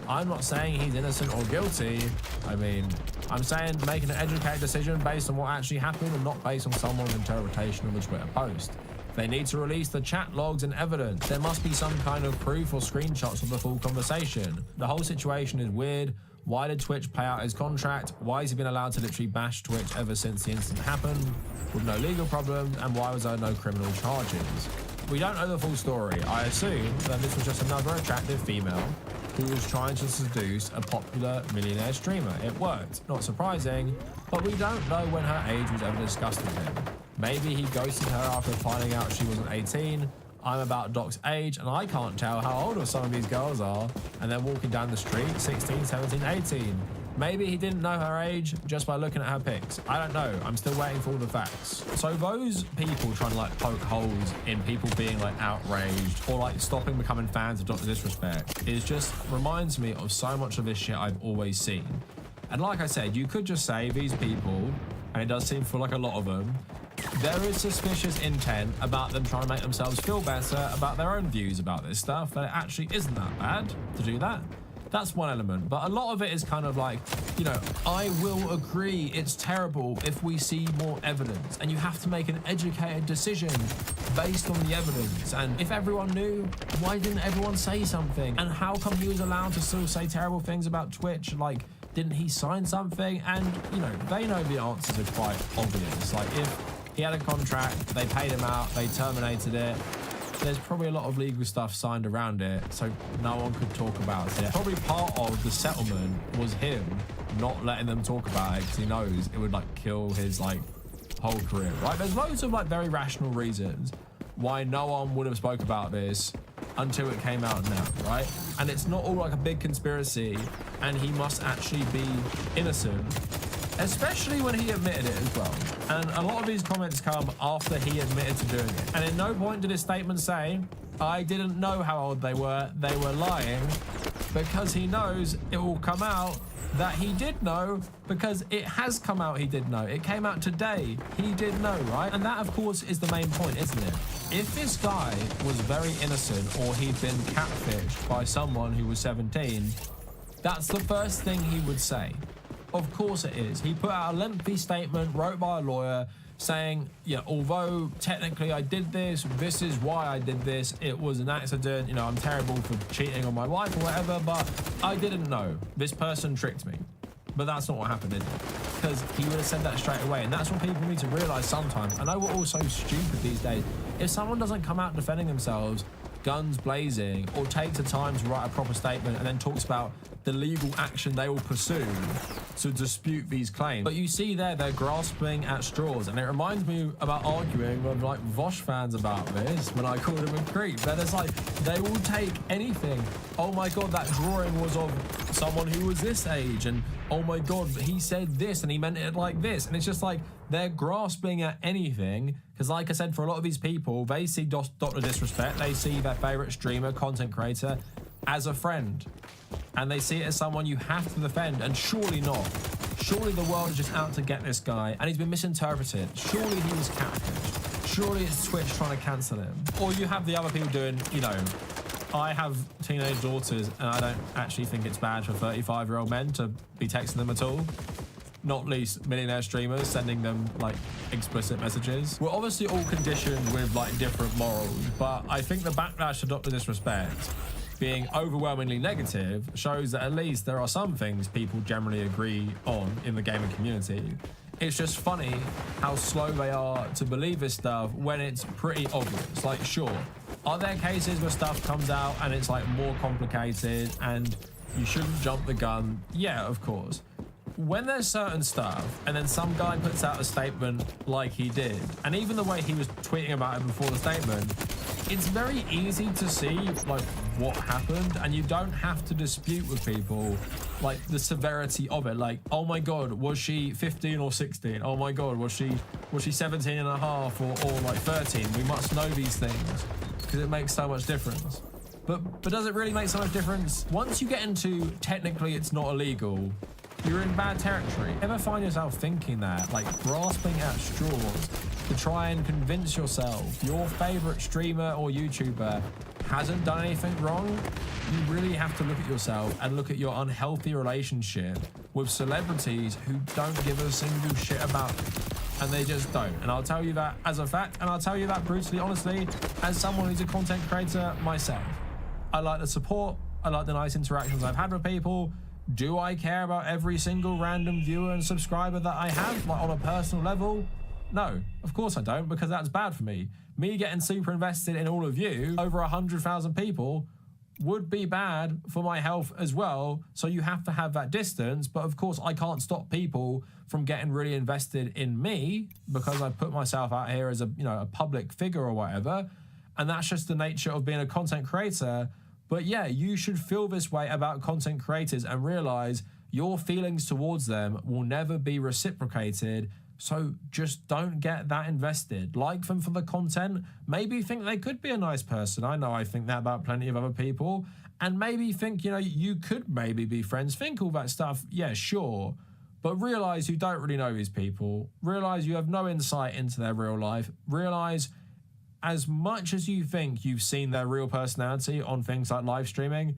I'm not saying he's innocent or guilty. I mean, I'm saying make an educated decision based on what actually happened and not based on someone's interpretation of a Twitter post. They need to release the chat logs and evidence. There must be some kind of proof or screenshots of the full conversation. The whole situation is weird. Why did Twitch pay out his contract? Why has he been allowed to literally bash Twitch ever since the incident happened with no legal problems? And why was there no criminal charges? We don't know the full story. I assume that this was just another attractive female who was trying to seduce a popular millionaire streamer. It worked. Not surprising, but we don't know when her age was ever discussed with him. Maybe he ghosted her after finding out she wasn't 18. I'm about Doc's age, and I can't tell how old some of these girls are, and they're walking down the street, 16, 17, 18. Maybe he didn't know her age just by looking at her pics. I don't know. I'm still waiting for all the facts. So those people trying to like poke holes in people being like outraged or like stopping becoming fans of Dr. Disrespect is just reminds me of so much of this shit I've always seen. And like I said, you could just say these people, and it does seem for like a lot of them, there is suspicious intent about them trying to make themselves feel better about their own views about this stuff, but it actually isn't that bad to do that. That's one element, but a lot of it is kind of like, you know, I will agree it's terrible if we see more evidence, and you have to make an educated decision based on the evidence. And if everyone knew, why didn't everyone say something? And how come he was allowed to still say terrible things about Twitch? Like, didn't he sign something? And, you know, they know the answers are quite obvious. Like, if he had a contract, they paid him out, they terminated it, there's probably a lot of legal stuff signed around it, so no one could talk about it. Probably part of the settlement was him not letting them talk about it because he knows it would like kill his like whole career, right? There's loads of like very rational reasons why no one would have spoke about this until it came out now, right? And it's not all like a big conspiracy, and he must actually be innocent, especially when he admitted it as well. And a lot of these comments come after he admitted to doing it. And in no point did his statement say, I didn't know how old they were lying, because he knows it will come out that he did know, because it has come out he did know. It came out today. He did know, right? And that, of course, is the main point, isn't it? If this guy was very innocent, or he'd been catfished by someone who was 17, that's the first thing he would say. Of course it is. He put out a lengthy statement wrote by a lawyer saying, yeah, although technically I did this, this is why I did this. It was an accident. You know, I'm terrible for cheating on my wife or whatever, but I didn't know. This person tricked me. But that's not what happened, is it? Because he would have said that straight away. And that's what people need to realize sometimes. I know we're all so stupid these days. If someone doesn't come out defending themselves, guns blazing, or takes the time to write a proper statement and then talks about the legal action they will pursue to dispute these claims. But you see there, they're grasping at straws. And it reminds me about arguing with like Vosh fans about this when I called him a creep. But it's like, they will take anything. Oh my God, that drawing was of someone who was this age. And oh my God, he said this and he meant it like this. And it's just like, they're grasping at anything. Because like I said, for a lot of these people, they see Dr. Disrespect, they see their favorite streamer, content creator, as a friend. And they see it as someone you have to defend, and surely not. Surely the world is just out to get this guy, and he's been misinterpreted. Surely he was catfished. Surely it's Twitch trying to cancel him. Or you have the other people doing, you know, I have teenage daughters, and I don't actually think it's bad for 35-year-old men to be texting them at all. Not least millionaire streamers sending them like explicit messages. We're obviously all conditioned with like different morals, but I think the backlash to Dr. Disrespect being overwhelmingly negative shows that at least there are some things people generally agree on in the gaming community. It's just funny how slow they are to believe this stuff when it's pretty obvious. Like, sure, are there cases where stuff comes out and it's like more complicated and you shouldn't jump the gun? Yeah, of course. When there's certain stuff and then some guy puts out a statement like he did, and even the way he was tweeting about it before the statement, it's very easy to see like what happened, and you don't have to dispute with people like the severity of it. Like, oh my God, was she 15 or 16? Oh my God, was she 17 and a half or like 13? We must know these things because it makes so much difference. But does it really make so much difference? Once you get into technically it's not illegal, you're in bad territory. Ever find yourself thinking that, like grasping at straws to try and convince yourself your favorite streamer or YouTuber hasn't done anything wrong? You really have to look at yourself and look at your unhealthy relationship with celebrities who don't give a single shit about you. And they just don't. And I'll tell you that as a fact, and I'll tell you that brutally honestly as someone who's a content creator myself. I like the support, I like the nice interactions I've had with people. Do I care about every single random viewer and subscriber that I have, like on a personal level? No, of course I don't, because that's bad for me. Me getting super invested in all of you, over 100,000 people, would be bad for my health as well. So you have to have that distance. But of course, I can't stop people from getting really invested in me because I put myself out here as a, you know, a public figure or whatever. And that's just the nature of being a content creator. But yeah, you should feel this way about content creators and realize your feelings towards them will never be reciprocated. So just don't get that invested. Like them for the content. Maybe think they could be a nice person. I know I think that about plenty of other people. And maybe think, you know, you could maybe be friends. Think all that stuff. Yeah, sure. But realize you don't really know these people. Realize you have no insight into their real life. Realize as much as you think you've seen their real personality on things like live streaming,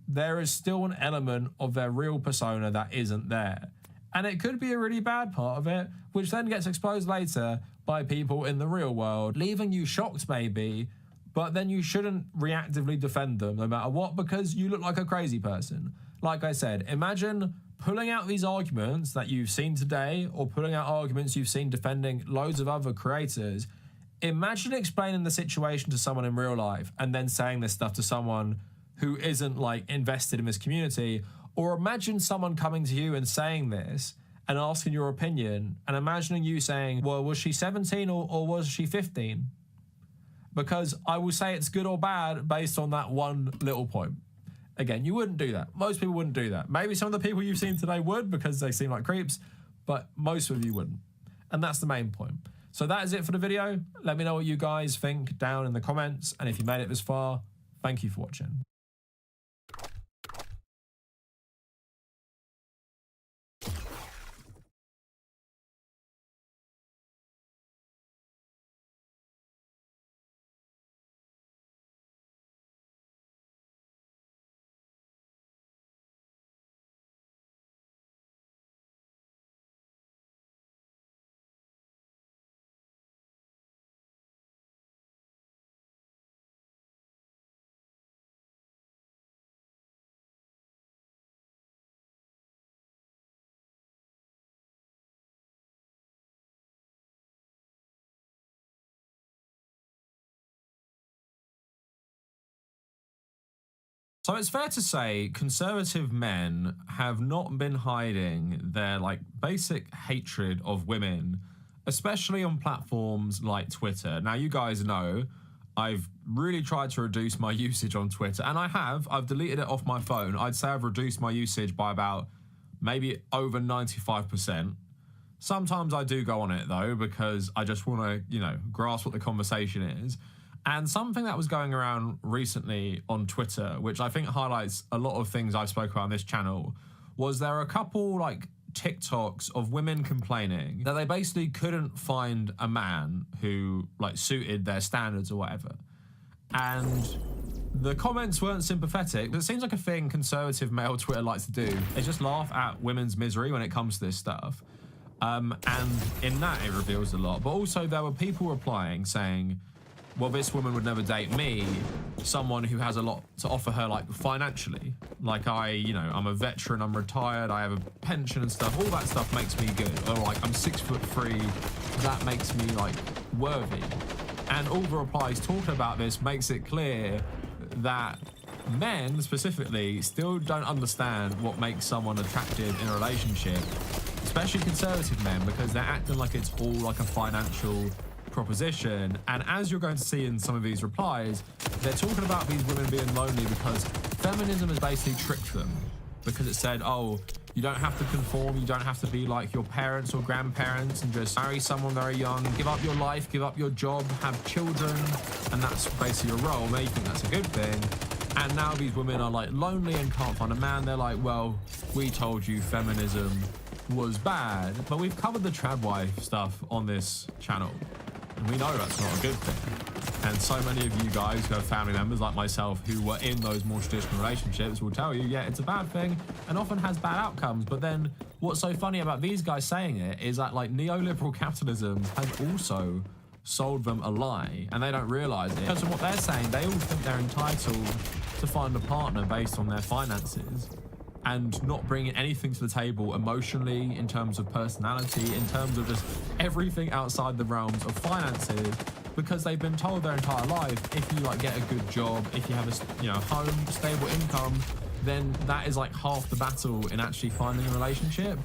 there is still an element of their real persona that isn't there. And it could be a really bad part of it, which then gets exposed later by people in the real world, leaving you shocked maybe, but then you shouldn't reactively defend them no matter what, because you look like a crazy person. Like I said, imagine pulling out these arguments that you've seen today, or pulling out arguments you've seen defending loads of other creators. Imagine explaining the situation to someone in real life and then saying this stuff to someone who isn't like invested in this community. Or imagine someone coming to you and saying this and asking your opinion, and imagining you saying, well, was she 17 or was she 15? Because I will say it's good or bad based on that one little point. Again, you wouldn't do that. Most people wouldn't do that. Maybe some of the people you've seen today would, because they seem like creeps, but most of you wouldn't. And that's the main point. So that is it for the video. Let me know what you guys think down in the comments. And if you made it this far, thank you for watching. So it's fair to say conservative men have not been hiding their like basic hatred of women, especially on platforms like Twitter. Now, you guys know I've really tried to reduce my usage on Twitter, and I've deleted it off my phone. I'd say I've reduced my usage by about maybe over 95%. Sometimes I do go on it though, because I just want to, you know, grasp what the conversation is. And something that was going around recently on Twitter, which I think highlights a lot of things I've spoken about on this channel, was there are a couple like TikToks of women complaining that they basically couldn't find a man who like suited their standards or whatever. And the comments weren't sympathetic, but it seems like a thing conservative male Twitter likes to do. They just laugh at women's misery when it comes to this stuff. And in that it reveals a lot. But also there were people replying saying, well, this woman would never date me, someone who has a lot to offer her, like, financially. Like, I'm a veteran, I'm retired, I have a pension and stuff. All that stuff makes me good. Or, like, I'm 6'3", that makes me, like, worthy. And all the replies talking about this makes it clear that men, specifically, still don't understand what makes someone attractive in a relationship, especially conservative men, because they're acting like it's all, like, a financial proposition. And as you're going to see in some of these replies, they're talking about these women being lonely because feminism has basically tricked them, because it said, oh, you don't have to conform, you don't have to be like your parents or grandparents and just marry someone very young, give up your life, give up your job, have children, and that's basically your role. They think that's a good thing. And now these women are like lonely and can't find a man. They're like, well, we told you feminism was bad. But we've covered the trad wife stuff on this channel, and we know that's not a good thing. And so many of you guys who have family members like myself who were in those more traditional relationships will tell you, yeah, it's a bad thing and often has bad outcomes. But then what's so funny about these guys saying it is that like neoliberal capitalism has also sold them a lie, and they don't realize it. Because of what they're saying, they all think they're entitled to find a partner based on their finances, and not bringing anything to the table emotionally, in terms of personality, in terms of just everything outside the realms of finances, because they've been told their entire life, if you like get a good job, if you have a home, stable income, then that is like half the battle in actually finding a relationship.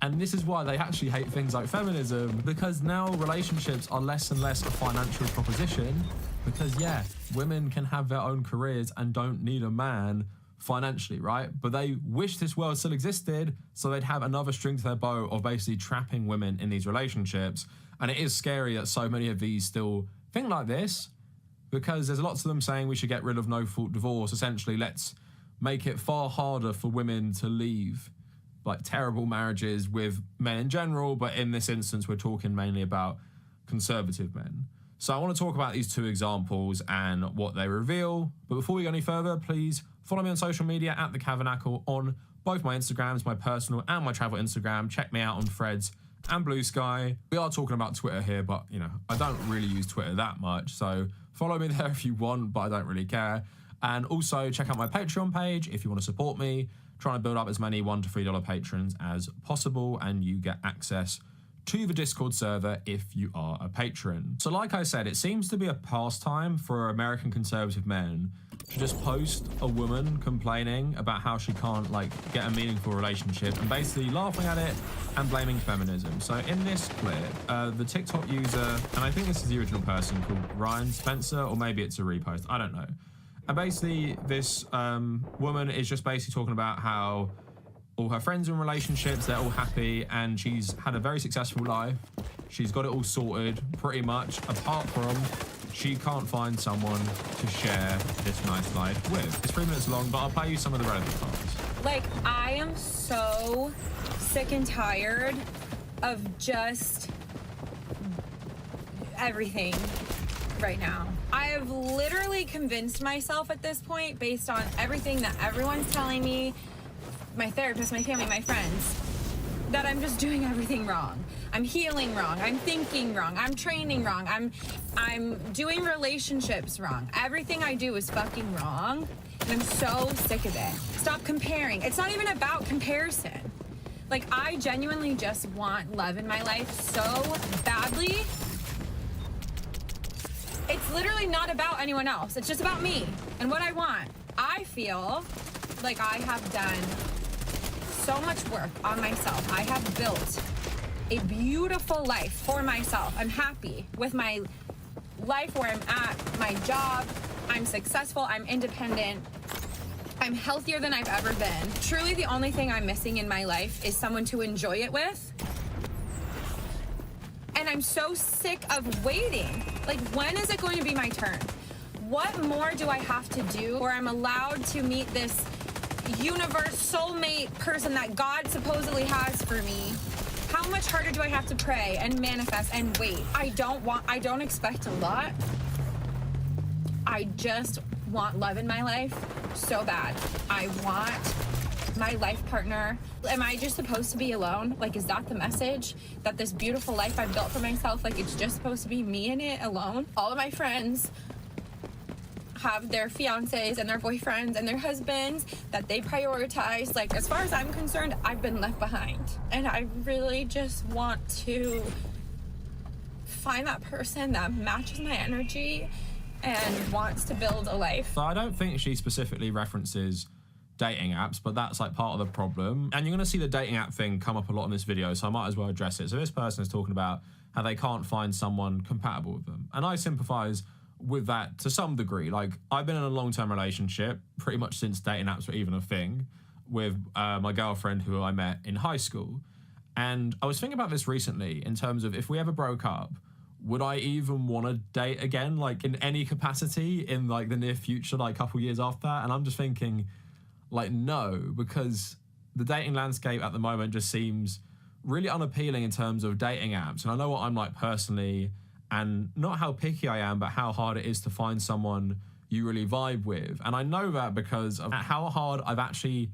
And this is why they actually hate things like feminism, because now relationships are less and less a financial proposition, because yeah, women can have their own careers and don't need a man financially, right? But they wish this world still existed, so they'd have another string to their bow of basically trapping women in these relationships. And it is scary that so many of these still think like this, because there's lots of them saying we should get rid of no-fault divorce. Essentially, let's make it far harder for women to leave like terrible marriages with men in general, but in this instance we're talking mainly about conservative men. So I want to talk about these two examples and what they reveal. But before we go any further, please Follow me on social media at The Cavanacle on both my Instagrams, my personal and my travel Instagram. Check me out on Threads and Blue Sky. We are talking about Twitter here, but you know, I don't really use Twitter that much, so follow me there if you want, but I don't really care. And also check out my Patreon page if you want to support me. Trying to build up as many $1 to $3 patrons as possible, and you get access to the Discord server if you are a patron. So like I said, it seems to be a pastime for American conservative men to just post a woman complaining about how she can't like get a meaningful relationship and basically laughing at it and blaming feminism. So in this clip, the TikTok user, and I think this is the original person, called Ryan Spencer, or maybe it's a repost, I don't know. And basically this woman is just basically talking about how all her friends are in relationships, they're all happy, and she's had a very successful life. She's got it all sorted, pretty much, apart from she can't find someone to share this nice life with. It's 3 minutes long, but I'll play you some of the relevant parts. Like, I am so sick and tired of just everything right now. I have literally convinced myself at this point, based on everything that everyone's telling me, my therapist, my family, my friends, that I'm just doing everything wrong. I'm healing wrong. I'm thinking wrong. I'm training wrong. I'm doing relationships wrong. Everything I do is fucking wrong, and I'm so sick of it. Stop comparing. It's not even about comparison. Like, I genuinely just want love in my life so badly. It's literally not about anyone else. It's just about me and what I want. I feel like I have done so much work on myself. I have built a beautiful life for myself. I'm happy with my life where I'm at, my job. I'm successful. I'm independent. I'm healthier than I've ever been. Truly, the only thing I'm missing in my life is someone to enjoy it with. And I'm so sick of waiting. Like, when is it going to be my turn? What more do I have to do where I'm allowed to meet this universe soulmate person that God supposedly has for me? How much harder do I have to pray and manifest and wait? I don't expect a lot. I just want love in my life so bad. I want my life partner. Am I just supposed to be alone? Like, is that the message? That this beautiful life I've built for myself, like, it's just supposed to be me in it alone? All of my friends have their fiancés and their boyfriends and their husbands that they prioritize. Like, as far as I'm concerned, I've been left behind. And I really just want to find that person that matches my energy and wants to build a life. So I don't think she specifically references dating apps, but that's like part of the problem. And you're going to see the dating app thing come up a lot in this video, so I might as well address it. So this person is talking about how they can't find someone compatible with them. And I sympathize with that to some degree. Like, I've been in a long-term relationship pretty much since dating apps were even a thing with my girlfriend who I met in high school. And I was thinking about this recently in terms of if we ever broke up, would I even want to date again, like in any capacity in like the near future, like a couple years after that? And I'm just thinking, like, no, because the dating landscape at the moment just seems really unappealing in terms of dating apps. And I know what I'm like personally, and not how picky I am, but how hard it is to find someone you really vibe with. And I know that because of how hard I've actually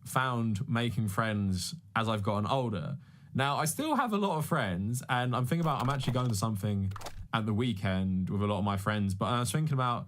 found making friends as I've gotten older. Now, I still have a lot of friends, and I'm thinking about, I'm actually going to something at the weekend with a lot of my friends, but I was thinking about,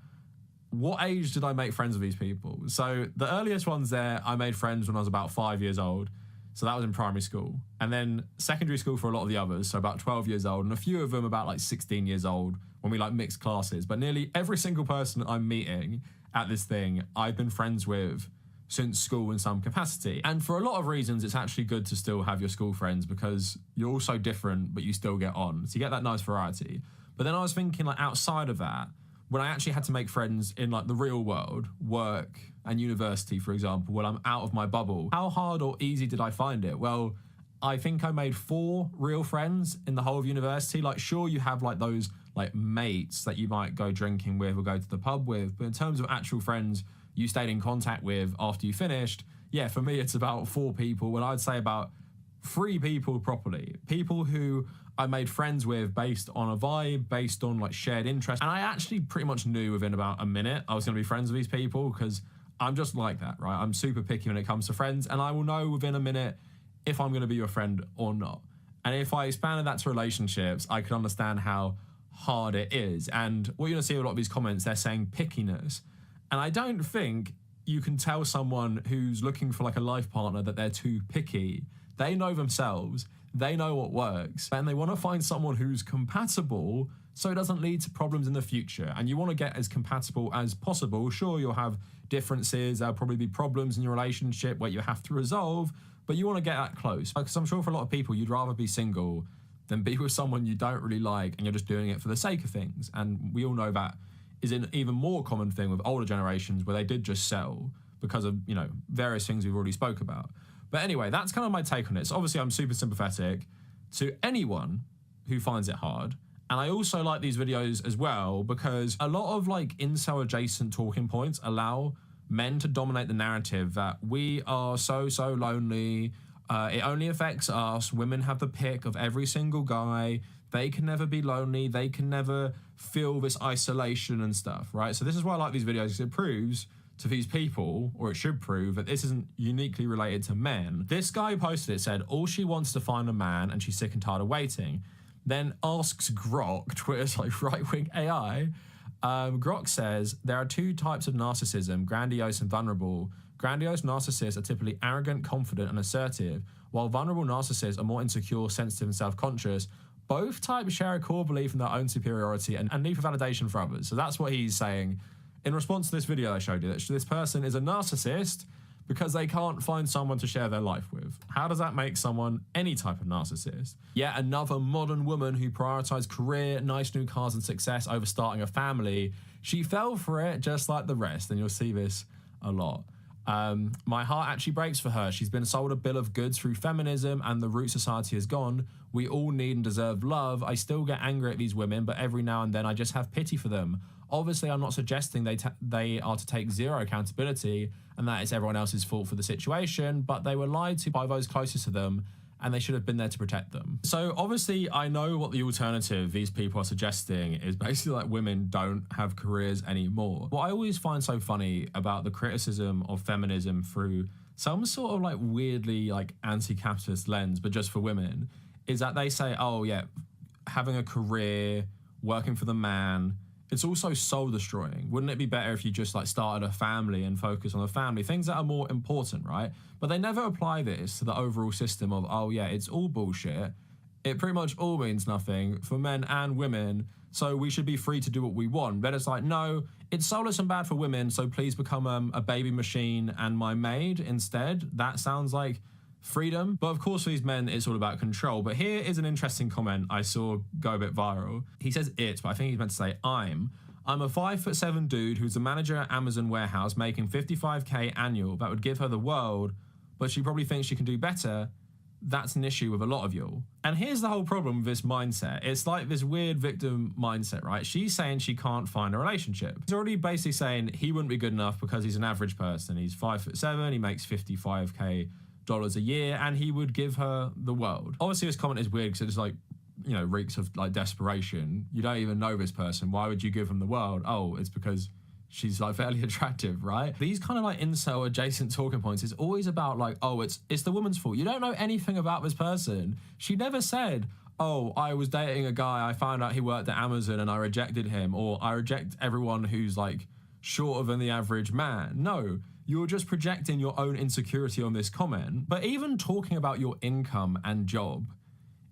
what age did I make friends with these people? So the earliest ones there, I made friends when I was about 5 years old. So that was in primary school. And then secondary school for a lot of the others, so about 12 years old, and a few of them about like 16 years old when we like mixed classes. But nearly every single person I'm meeting at this thing, I've been friends with since school in some capacity. And for a lot of reasons, it's actually good to still have your school friends because you're all so different, but you still get on. So you get that nice variety. But then I was thinking, like, outside of that, when I actually had to make friends in like the real world, work and university, for example, when I'm out of my bubble, how hard or easy did I find it? Well, I think I made 4 real friends in the whole of university. Like, sure, you have like those like mates that you might go drinking with or go to the pub with, but in terms of actual friends you stayed in contact with after you finished, yeah, for me it's about 4 people, and I'd say about 3 people properly. People who I made friends with based on a vibe, based on like shared interest. And I actually pretty much knew within about a minute I was gonna be friends with these people because I'm just like that, right? I'm super picky when it comes to friends, and I will know within a minute if I'm going to be your friend or not. And if I expanded that to relationships, I could understand how hard it is. And what you're going to see in a lot of these comments, they're saying pickiness. And I don't think you can tell someone who's looking for like a life partner that they're too picky. They know themselves, they know what works, and they want to find someone who's compatible so it doesn't lead to problems in the future. And you want to get as compatible as possible. Sure, you'll have differences, there'll probably be problems in your relationship where you have to resolve, but you want to get that close. Because I'm sure for a lot of people, you'd rather be single than be with someone you don't really like and you're just doing it for the sake of things. And we all know that is an even more common thing with older generations where they did just settle because of, you know, various things we've already spoke about. But anyway, that's kind of my take on it. So obviously I'm super sympathetic to anyone who finds it hard. And I also like these videos as well because a lot of like incel adjacent talking points allow men to dominate the narrative that we are so lonely. It only affects us. Women have the pick of every single guy. They can never be lonely. They can never feel this isolation and stuff, right? So this is why I like these videos, because it proves to these people, or it should prove, that this isn't uniquely related to men. This guy who posted it said, all she wants to find a man and she's sick and tired of waiting. Then asks Grok, Twitter's like right-wing AI, Grok says, there are two types of narcissism, grandiose and vulnerable. Grandiose narcissists are typically arrogant, confident, and assertive, while vulnerable narcissists are more insecure, sensitive, and self-conscious. Both types share a core belief in their own superiority and need for validation for others. So that's what he's saying in response to this video I showed you, that this person is a narcissist because they can't find someone to share their life with. How does that make someone any type of narcissist? Yet another modern woman who prioritized career, nice new cars, and success over starting a family. She fell for it just like the rest, and you'll see this a lot. My heart actually breaks for her. She's been sold a bill of goods through feminism and the route society has gone. We all need and deserve love. I still get angry at these women, but every now and then I just have pity for them. Obviously, I'm not suggesting they are to take zero accountability and that it's everyone else's fault for the situation, but they were lied to by those closest to them and they should have been there to protect them. So obviously, I know what the alternative these people are suggesting is basically like women don't have careers anymore. What I always find so funny about the criticism of feminism through some sort of like weirdly like anti-capitalist lens, but just for women, is that they say, oh yeah, having a career, working for the man, it's also soul destroying. Wouldn't it be better if you just like started a family and focus on the family? Things that are more important, right? But they never apply this to the overall system of, oh yeah, it's all bullshit. It pretty much all means nothing for men and women. So we should be free to do what we want. But it's like, no, it's soulless and bad for women. So please become a baby machine and my maid instead. That sounds like freedom. But of course for these men, it's all about control. But here is an interesting comment I saw go a bit viral. He says it, but I think he's meant to say I'm a 5'7" dude who's a manager at Amazon warehouse making $55K annual. That would give her the world, but she probably thinks she can do better. That's an issue with a lot of y'all. And here's the whole problem with this mindset. It's like this weird victim mindset, right? She's saying she can't find a relationship. He's already basically saying he wouldn't be good enough because he's an average person. He's 5'7", he makes $55K a year, and he would give her the world. Obviously, this comment is weird because it's like, you know, reeks of like desperation. You don't even know this person. Why would you give him the world? Oh, it's because she's like fairly attractive, right? These kind of like incel adjacent talking points is always about like, oh, it's the woman's fault. You don't know anything about this person. She never said, oh, I was dating a guy, I found out he worked at Amazon and I rejected him, or I reject everyone who's like shorter than the average man. No, you're just projecting your own insecurity on this comment. But even talking about your income and job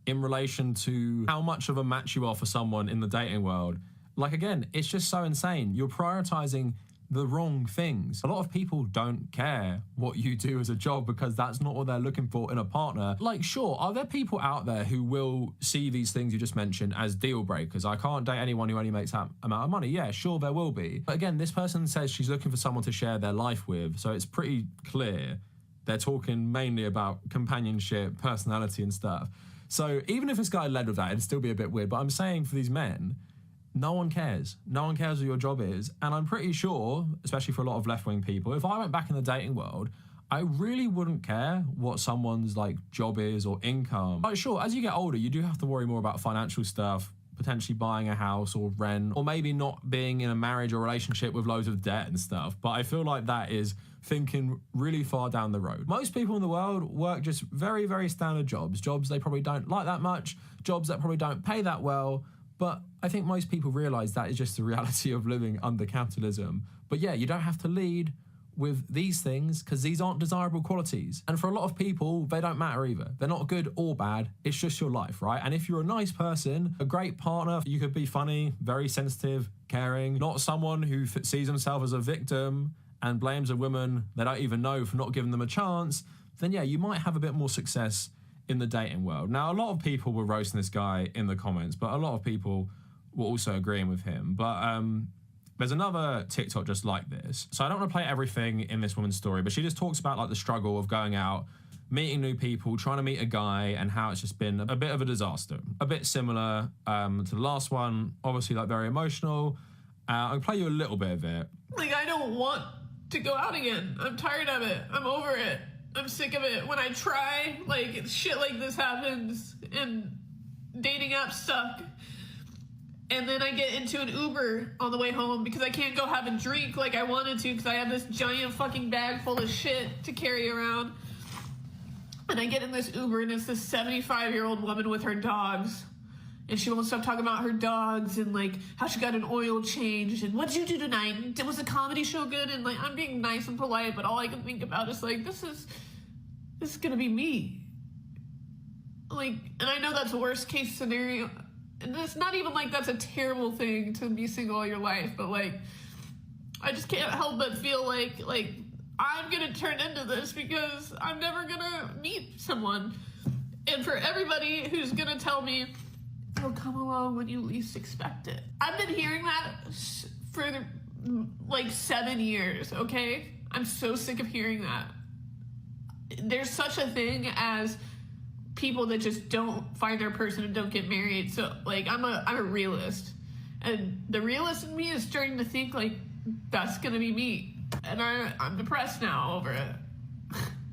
in relation to how much of a match you are for someone in the dating world, like again, it's just so insane. You're prioritizing the wrong things. A lot of people don't care what you do as a job because that's not what they're looking for in a partner. Like, sure, are there people out there who will see these things you just mentioned as deal breakers? I can't date anyone who only makes that amount of money. Yeah, sure, there will be. But again, this person says she's looking for someone to share their life with, so it's pretty clear they're talking mainly about companionship, personality and stuff. So even if this guy led with that, it'd still be a bit weird. But I'm saying for these men, no one cares. No one cares what your job is. And I'm pretty sure, especially for a lot of left-wing people, if I went back in the dating world, I really wouldn't care what someone's like job is or income. Like, sure, as you get older, you do have to worry more about financial stuff, potentially buying a house or rent, or maybe not being in a marriage or relationship with loads of debt and stuff. But I feel like that is thinking really far down the road. Most people in the world work just very, very standard jobs they probably don't like that much, jobs that probably don't pay that well. But I think most people realize that is just the reality of living under capitalism. But yeah, you don't have to lead with these things because these aren't desirable qualities. And for a lot of people, they don't matter either. They're not good or bad. It's just your life, right? And if you're a nice person, a great partner, you could be funny, very sensitive, caring, not someone who sees himself as a victim and blames a woman they don't even know for not giving them a chance, then yeah, you might have a bit more success in the dating world. Now, a lot of people were roasting this guy in the comments, but a lot of people were also agreeing with him. But there's another TikTok just like this. So I don't want to play everything in this woman's story, but she just talks about like the struggle of going out, meeting new people, trying to meet a guy, and how it's just been a bit of a disaster. A bit similar to the last one, obviously like very emotional. I'll play you a little bit of it. Like, I don't want to go out again. I'm tired of it. I'm over it. I'm sick of it. When I try, like, shit like this happens, and dating apps suck. And then I get into an Uber on the way home because I can't go have a drink like I wanted to because I have this giant fucking bag full of shit to carry around. And I get in this Uber and it's this 75-year-old woman with her dogs. And she won't stop talking about her dogs and like how she got an oil change and what'd you do tonight? Was the comedy show good? And like, I'm being nice and polite, but all I can think about is like, this is gonna be me. Like, and I know that's a worst case scenario. And it's not even like that's a terrible thing to be single all your life, but like, I just can't help but feel like I'm gonna turn into this because I'm never gonna meet someone. And for everybody who's gonna tell me, it'll come along when you least expect it. I've been hearing that for like 7 years, okay? I'm so sick of hearing that. There's such a thing as people that just don't find their person and don't get married. So like, I'm a realist, and the realist in me is starting to think like that's gonna be me, and I'm depressed now over it.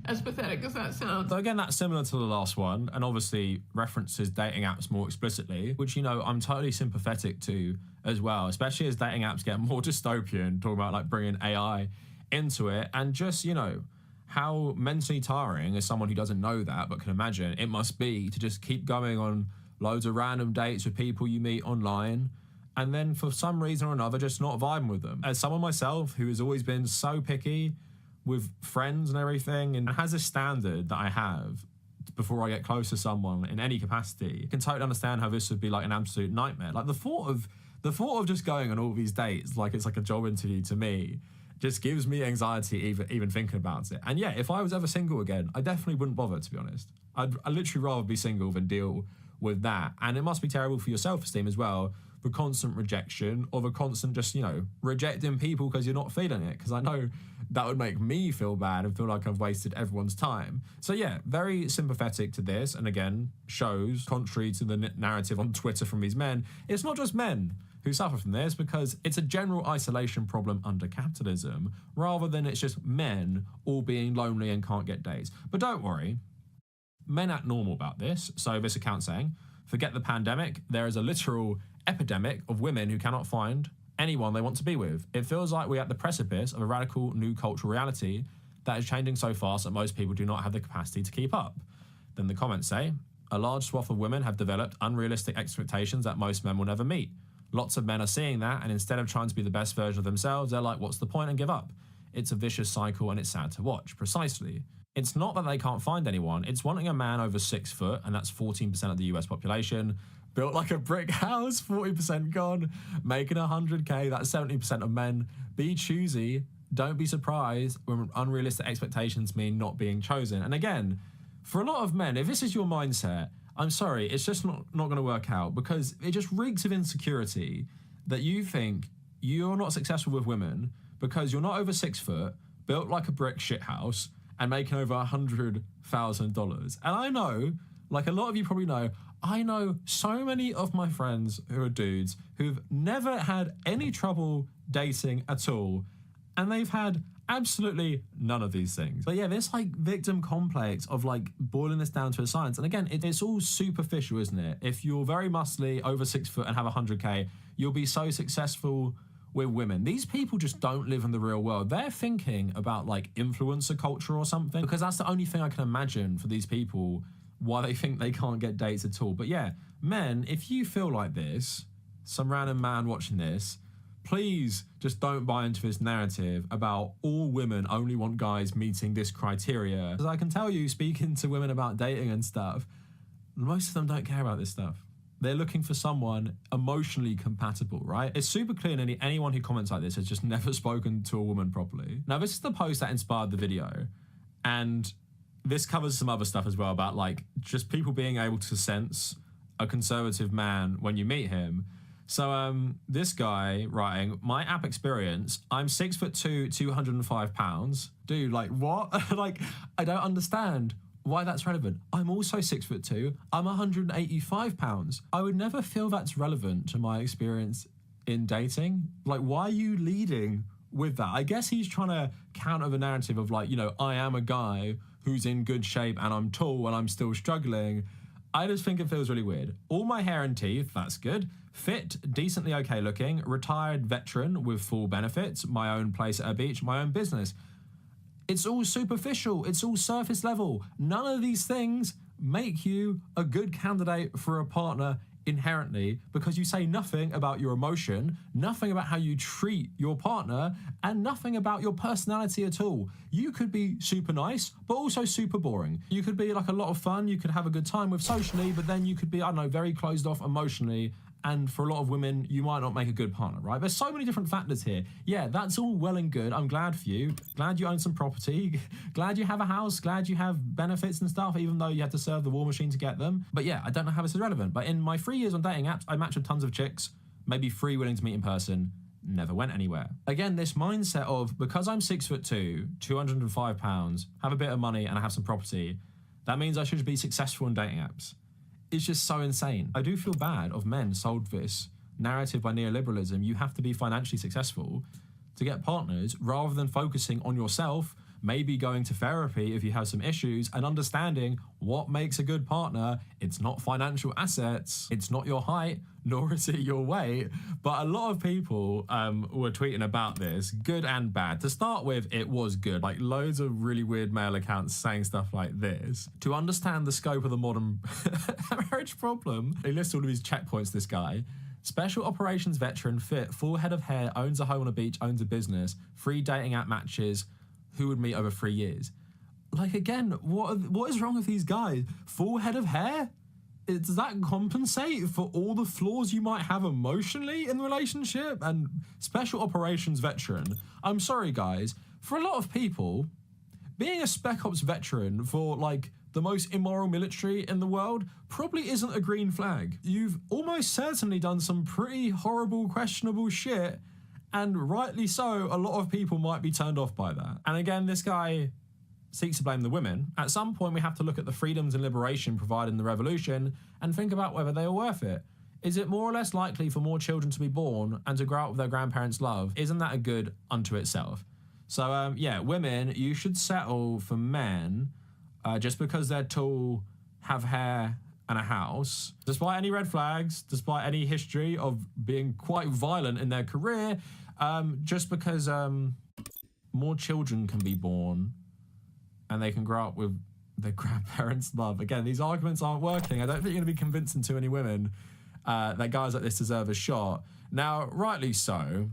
As pathetic as that sounds. So again, that's similar to the last one, and obviously references dating apps more explicitly, which, you know, I'm totally sympathetic to as well, especially as dating apps get more dystopian, talking about like bringing AI into it, and just, you know, how mentally tiring, as someone who doesn't know that but can imagine, it must be to just keep going on loads of random dates with people you meet online and then for some reason or another just not vibing with them. As someone myself who has always been so picky with friends and everything and has a standard that I have before I get close to someone in any capacity, I can totally understand how this would be like an absolute nightmare. Like the thought of just going on all these dates like it's like a job interview to me just gives me anxiety even thinking about it. And yeah, if I was ever single again, I definitely wouldn't bother, to be honest. I'd literally rather be single than deal with that. And it must be terrible for your self-esteem as well, the constant rejection or the constant just, you know, rejecting people because you're not feeling it. Because I know that would make me feel bad and feel like I've wasted everyone's time. So yeah, very sympathetic to this. And again, shows, contrary to the narrative on Twitter from these men, it's not just men who suffer from this, because it's a general isolation problem under capitalism, rather than it's just men all being lonely and can't get dates. But don't worry, men act normal about this. So this account saying, forget the pandemic, there is a literal epidemic of women who cannot find anyone they want to be with. It feels like we're at the precipice of a radical new cultural reality that is changing so fast that most people do not have the capacity to keep up. Then the comments say, a large swath of women have developed unrealistic expectations that most men will never meet. Lots of men are seeing that, and instead of trying to be the best version of themselves, they're like, what's the point, and give up. It's a vicious cycle, and it's sad to watch. Precisely. It's not that they can't find anyone, it's wanting a man over 6 foot, and that's 14% of the US population, built like a brick house, 40% gone, making 100K, that's 70% of men. Be choosy, don't be surprised when unrealistic expectations mean not being chosen. And again, for a lot of men, if this is your mindset, I'm sorry, it's just not going to work out, because it just reeks of insecurity that you think you're not successful with women because you're not over 6 foot, built like a brick shithouse, and making over $100,000. And I know, like a lot of you probably know, I know so many of my friends who are dudes who've never had any trouble dating at all, and they've had Absolutely none of these things. But yeah, this like victim complex of like boiling this down to a science. And again, it's all superficial, isn't it? If you're very muscly, over 6 foot and have 100K, you'll be so successful with women. These people just don't live in the real world. They're thinking about like influencer culture or something, because that's the only thing I can imagine for these people, why they think they can't get dates at all. But yeah, men, if you feel like this, some random man watching this, please just don't buy into this narrative about all women only want guys meeting this criteria. Because I can tell you, speaking to women about dating and stuff, most of them don't care about this stuff. They're looking for someone emotionally compatible, right? It's super clear anyone who comments like this has just never spoken to a woman properly. Now, this is the post that inspired the video, and this covers some other stuff as well about like just people being able to sense a conservative man when you meet him. So this guy writing, my app experience, I'm 6'2", 205 pounds. Dude, like what? Like, I don't understand why that's relevant. I'm also 6'2", I'm 185 pounds. I would never feel that's relevant to my experience in dating. Like, why are you leading with that? I guess he's trying to counter the narrative of like, you know, I am a guy who's in good shape and I'm tall and I'm still struggling. I just think it feels really weird. All my hair and teeth, that's good. Fit, decently okay looking, retired veteran with full benefits, my own place at a beach, my own business. It's all superficial, it's all surface level. None of these things make you a good candidate for a partner inherently, because you say nothing about your emotion, nothing about how you treat your partner, and nothing about your personality at all. You could be super nice, but also super boring. You could be like a lot of fun, you could have a good time with socially, but then you could be, I don't know, very closed off emotionally. And for a lot of women, you might not make a good partner, right? There's so many different factors here. Yeah, that's all well and good. I'm glad for you. Glad you own some property. Glad you have a house. Glad you have benefits and stuff, even though you had to serve the war machine to get them. But yeah, I don't know how this is relevant. But in my 3 years on dating apps, I matched with tons of chicks, maybe 3 willing to meet in person, never went anywhere. Again, this mindset of, because I'm 6'2", 205 pounds, have a bit of money and I have some property, that means I should be successful in dating apps. It's just so insane. I do feel bad of men sold this narrative by neoliberalism. You have to be financially successful to get partners, rather than focusing on yourself, maybe going to therapy if you have some issues, and understanding what makes a good partner. It's not financial assets, it's not your height, nor is it your weight. But a lot of people were tweeting about this, good and bad. To start with, it was good. Like loads of really weird male accounts saying stuff like this. To understand the scope of the modern marriage problem, he lists all of these checkpoints, this guy. Special operations veteran, fit, full head of hair, owns a home on a beach, owns a business, 3 dating app matches, who would meet over 3 years. Like, again, what is wrong with these guys? Full head of hair? Does that compensate for all the flaws you might have emotionally in the relationship? And special operations veteran. I'm sorry, guys. For a lot of people, being a Spec Ops veteran for, like, the most immoral military in the world probably isn't a green flag. You've almost certainly done some pretty horrible, questionable shit, and rightly so, a lot of people might be turned off by that. And again, this guy seeks to blame the women. At some point, we have to look at the freedoms and liberation provided in the revolution and think about whether they are worth it. Is it more or less likely for more children to be born and to grow up with their grandparents' love? Isn't that a good unto itself? So, yeah, women, you should settle for men just because they're tall, have hair, and a house, despite any red flags, despite any history of being quite violent in their career, just because more children can be born and they can grow up with their grandparents' love. Again, these arguments aren't working. I don't think you're going to be convincing too many women that guys like this deserve a shot. Now, rightly so,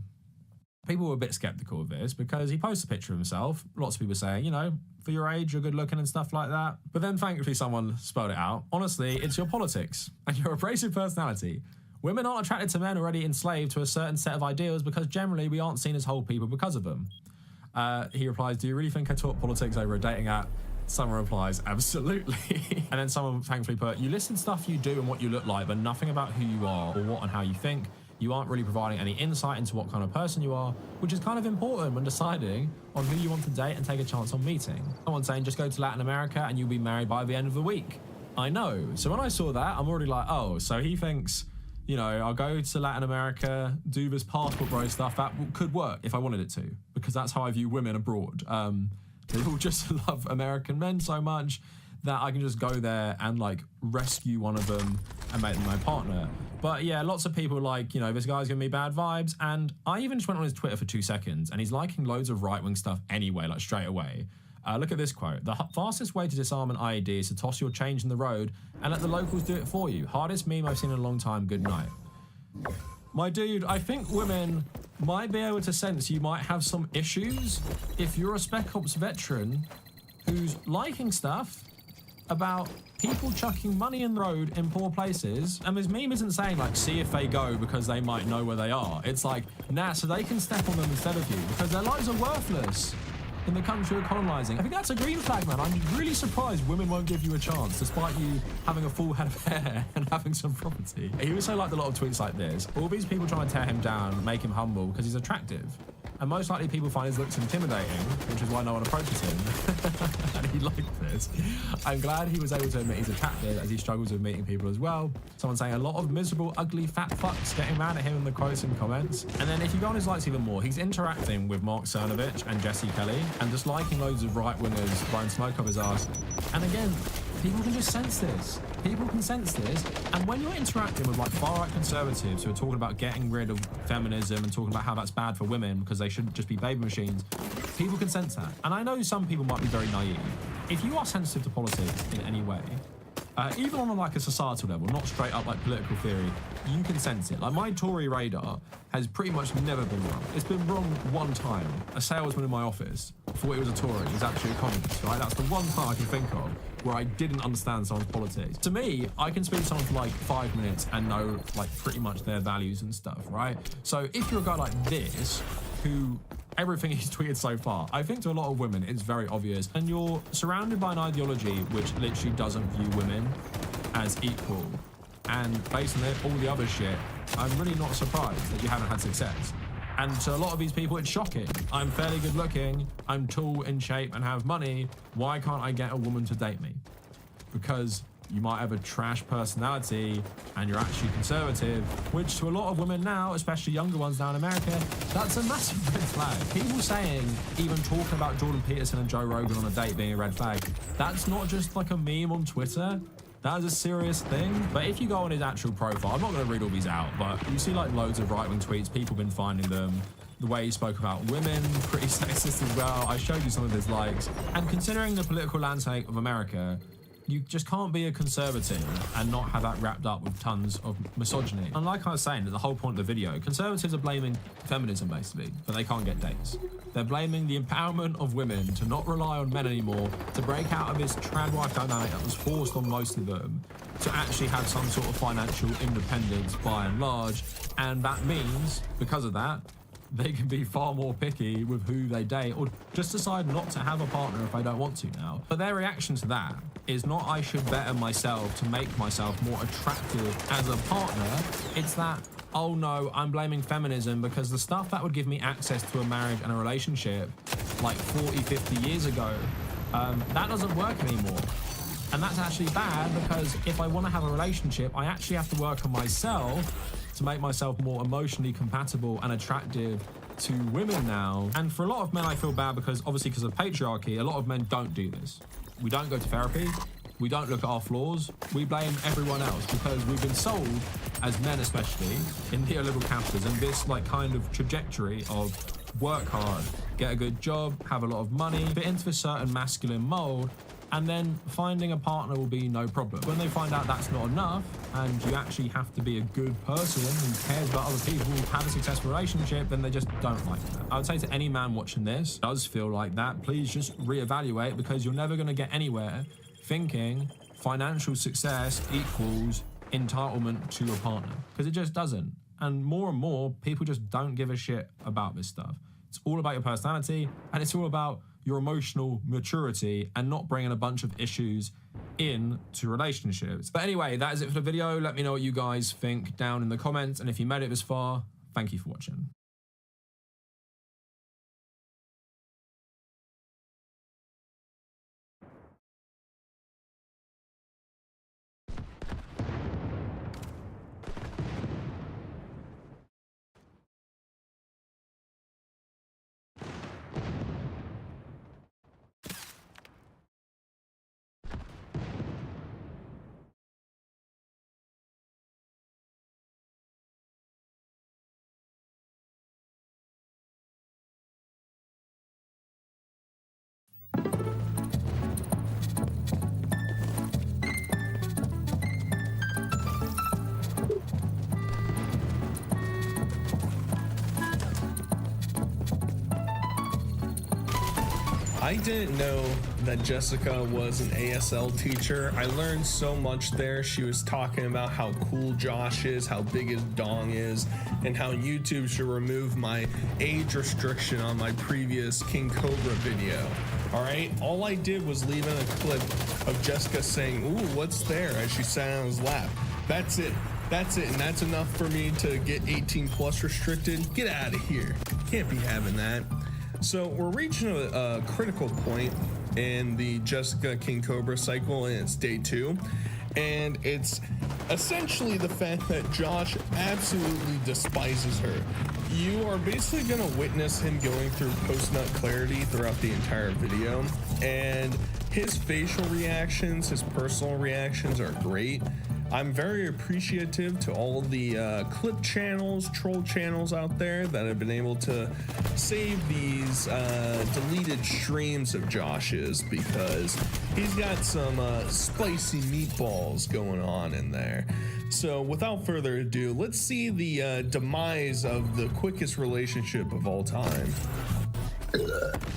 people were a bit skeptical of this because he posted a picture of himself. Lots of people saying, you know, for your age, you're good looking and stuff like that. But then thankfully someone spelled it out. Honestly, it's your politics and your abrasive personality. Women aren't attracted to men already enslaved to a certain set of ideals because generally we aren't seen as whole people because of them. He replies, do you really think I taught politics over a dating app? Someone replies, absolutely. And then someone thankfully put, you list stuff you do and what you look like, but nothing about who you are or what and how you think. You aren't really providing any insight into what kind of person you are, which is kind of important when deciding on who you want to date and take a chance on meeting. Someone saying just go to Latin America and you'll be married by the end of the week. I know. So when I saw that, I'm already like, oh, so he thinks, you know, I'll go to Latin America, do this passport bro stuff. That could work if I wanted it to. because that's how I view women abroad. They all just love American men so much that I can just go there and like rescue one of them and make them my partner. But yeah, lots of people like, you know, this guy's giving me bad vibes. And I even just went on his Twitter for 2 seconds and he's liking loads of right-wing stuff anyway, like straight away. Look at this quote. The fastest way to disarm an IED is to toss your change in the road and let the locals do it for you. Hardest meme I've seen in a long time. Good night. My dude, I think women might be able to sense you might have some issues if you're a Spec Ops veteran who's liking stuff about people chucking money in the road in poor places. And this meme isn't saying like, see if they go because they might know where they are. It's like, nah, so they can step on them instead of you because their lives are worthless in the country we're colonizing. I think that's a green flag, man. I'm really surprised women won't give you a chance despite you having a full head of hair and having some property. He also liked a lot of tweets like this. All these people trying to tear him down, make him humble because he's attractive. And most likely people find his looks intimidating, which is why no one approaches him. And he liked this. I'm glad he was able to admit he's attractive as he struggles with meeting people as well. Someone saying a lot of miserable, ugly, fat fucks getting mad at him in the quotes and comments. And then if you go on his likes even more, he's interacting with Mark Cernovich and Jesse Kelly and just liking loads of right-wingers blowing smoke up his ass. And again, people can just sense this. People can sense this. And when you're interacting with like far-right conservatives who are talking about getting rid of feminism and talking about how that's bad for women because they shouldn't just be baby machines, people can sense that. And I know some people might be very naive. If you are sensitive to politics in any way, even on like a societal level, not straight up like political theory, you can sense it. Like my Tory radar has pretty much never been wrong. It's been wrong one time. A salesman in my office thought it was a Tory. He's actually a communist, right? That's the one time I can think of where I didn't understand someone's politics. To me, I can speak to someone for like 5 minutes and know like pretty much their values and stuff, right? So if you're a guy like this, who everything he's tweeted so far, I think to a lot of women it's very obvious, and you're surrounded by an ideology which literally doesn't view women as equal, and based on all the other shit, I'm really not surprised that you haven't had success. And to a lot of these people, it's shocking. I'm fairly good looking, I'm tall, in shape, and have money. Why can't I get a woman to date me? Because you might have a trash personality and you're actually conservative, which to a lot of women now, especially younger ones down in America, that's a massive red flag. People saying, even talking about Jordan Peterson and Joe Rogan on a date being a red flag, that's not just like a meme on Twitter. That is a serious thing. But if you go on his actual profile, I'm not going to read all these out, but you see like loads of right-wing tweets, people been finding them. The way he spoke about women, pretty sexist as well. I showed you some of his likes. And considering the political landscape of America, you just can't be a conservative and not have that wrapped up with tons of misogyny. And like I was saying at the whole point of the video, conservatives are blaming feminism basically, but they can't get dates. They're blaming the empowerment of women to not rely on men anymore, to break out of this trad wife dynamic that was forced on most of them, to actually have some sort of financial independence by and large. And that means, because of that, they can be far more picky with who they date, or just decide not to have a partner if they don't want to now. But their reaction to that is not I should better myself to make myself more attractive as a partner. It's that, oh no, I'm blaming feminism because the stuff that would give me access to a marriage and a relationship like 40, 50 years ago, that doesn't work anymore. And that's actually bad because if I want to have a relationship, I actually have to work on myself to make myself more emotionally compatible and attractive to women now. And for a lot of men, I feel bad because obviously because of patriarchy, a lot of men don't do this. We don't go to therapy. We don't look at our flaws. We blame everyone else because we've been sold, as men especially, in neoliberal capitalism, this like kind of trajectory of work hard, get a good job, have a lot of money, fit into a certain masculine mold, and then finding a partner will be no problem. When they find out that's not enough, and you actually have to be a good person who cares about other people, have a successful relationship, then they just don't like that. I would say to any man watching this, does feel like that, please just reevaluate, because you're never gonna get anywhere thinking financial success equals entitlement to a partner, because it just doesn't. And more people just don't give a shit about this stuff. It's all about your personality, and it's all about your emotional maturity and not bringing a bunch of issues into relationships. But anyway, that is it for the video. Let me know what you guys think down in the comments, and if you made it this far, thank you for watching. I didn't know that Jessica was an ASL teacher. I learned so much there. She was talking about how cool Josh is, how big his dong is, and how YouTube should remove my age restriction on my previous King Cobra video. All right, all I did was leave in a clip of Jessica saying, "Ooh, what's there?" as she sat on his lap. That's it. That's it, and that's enough for me to get 18 plus restricted. Get out of here. Can't be having that. So we're reaching a critical point in the Jessica King Cobra cycle, and it's day 2. And it's essentially the fact that Josh absolutely despises her. You are basically going to witness him going through post-nut clarity throughout the entire video. And his facial reactions, his personal reactions are great. I'm very appreciative to all the clip channels, troll channels out there that have been able to save these deleted streams of Josh's, because he's got some spicy meatballs going on in there. So without further ado, let's see the demise of the quickest relationship of all time.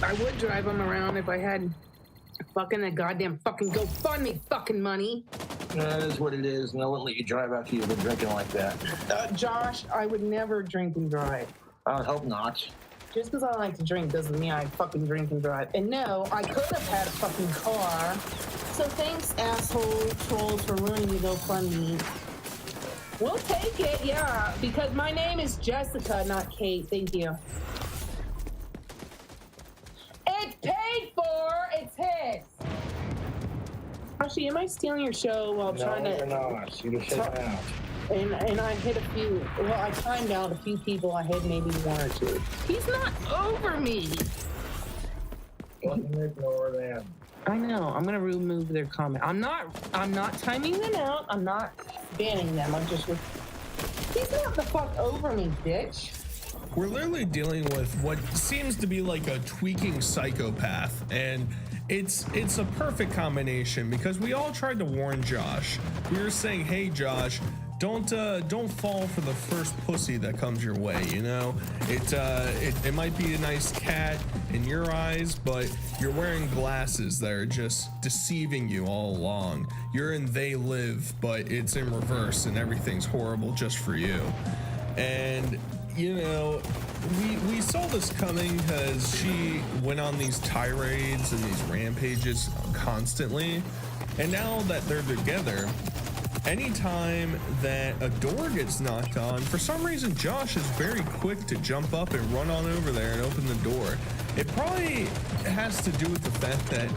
I would drive him around if I had fucking a goddamn fucking GoFundMe fucking money. That is what it is, and I wouldn't let you drive after you've been drinking like that. Josh, I would never drink and drive. I would hope not. Just because I like to drink doesn't mean I fucking drink and drive. And no, I could have had a fucking car. So thanks, asshole trolls, for ruining the GoFundMe. We'll take it, yeah, because my name is Jessica, not Kate. Thank you. It's paid for. It's his. Actually, am I stealing your show while trying to? No, you're not. You just hit out. And I hit a few. Well, I timed out a few people. I hit maybe 1 or 2. He's not over me. Ignore them. I know. I'm gonna remove their comment. I'm not timing them out. I'm not banning them. I'm just. He's not the fuck over me, bitch. We're literally dealing with what seems to be like a tweaking psychopath, and it's a perfect combination, because we all tried to warn Josh. We were saying, hey Josh, don't fall for the first pussy that comes your way, you know? It might be a nice cat in your eyes, but you're wearing glasses that are just deceiving you all along. You're in They Live, but it's in reverse and everything's horrible just for you. And you know, we saw this coming because she went on these tirades and these rampages constantly, and now that they're together, anytime that a door gets knocked on, for some reason Josh is very quick to jump up and run on over there and open the door. It probably has to do with the fact that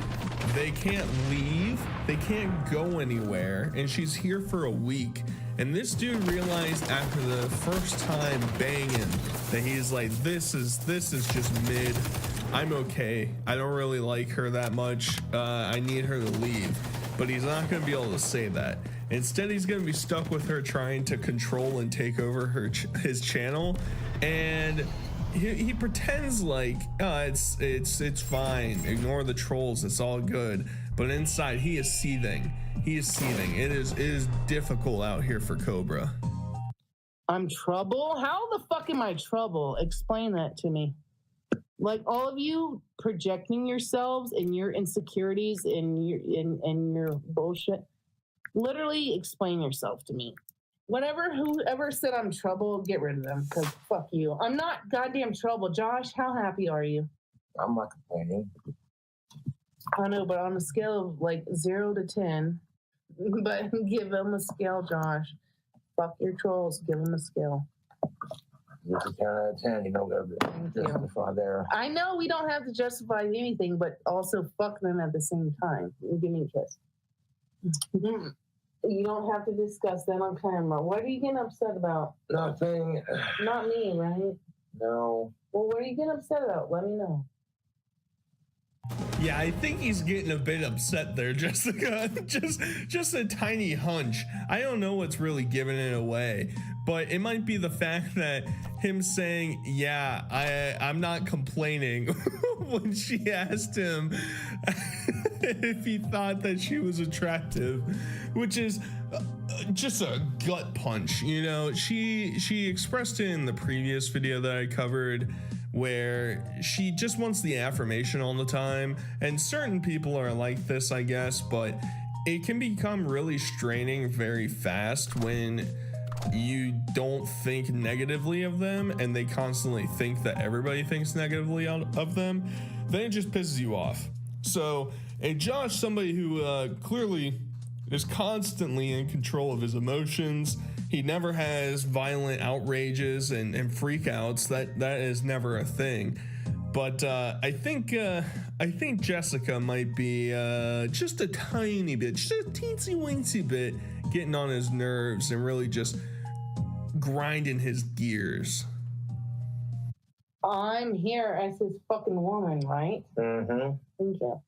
they can't leave, they can't go anywhere, and she's here for a week. And this dude realized after the first time banging that he's like, this is just mid. I'm okay. I don't really like her that much. I need her to leave. But he's not going to be able to say that. Instead, he's going to be stuck with her trying to control and take over his channel. And he pretends like, it's fine. Ignore the trolls. It's all good. But inside, he is seething. He is seething. It is difficult out here for Cobra. I'm trouble? How the fuck am I trouble? Explain that to me. Like, all of you projecting yourselves and your insecurities and your bullshit. Literally explain yourself to me. Whoever said I'm trouble, get rid of them, because fuck you. I'm not goddamn trouble. Josh, how happy are you? I'm not complaining. I know, but on a scale of like 0 to 10, but give them a scale, Josh. Fuck your trolls, give them a scale. It's a 10 out of 10, you know, justify there. I know we don't have to justify anything, but also fuck them at the same time. Give me a kiss. You don't have to discuss that on camera. What are you getting upset about? Nothing. Not me, right? No. Well, what are you getting upset about? Let me know. Yeah, I think he's getting a bit upset there, Jessica. just a tiny hunch. I don't know what's really giving it away, but it might be the fact that him saying, yeah, I'm not complaining when she asked him if he thought that she was attractive, which is just a gut punch. You know, she expressed it in the previous video that I covered, where she just wants the affirmation all the time. And certain people are like this, I guess, but it can become really straining very fast when you don't think negatively of them and they constantly think that everybody thinks negatively of them. Then it just pisses you off. So, and Josh, somebody who clearly is constantly in control of his emotions. He never has violent outrages and freakouts. That is never a thing. But I think Jessica might be just a tiny bit, just a teensy weensy bit, getting on his nerves and really just grinding his gears. I'm here as his fucking woman, right? Mm-hmm. Thank you.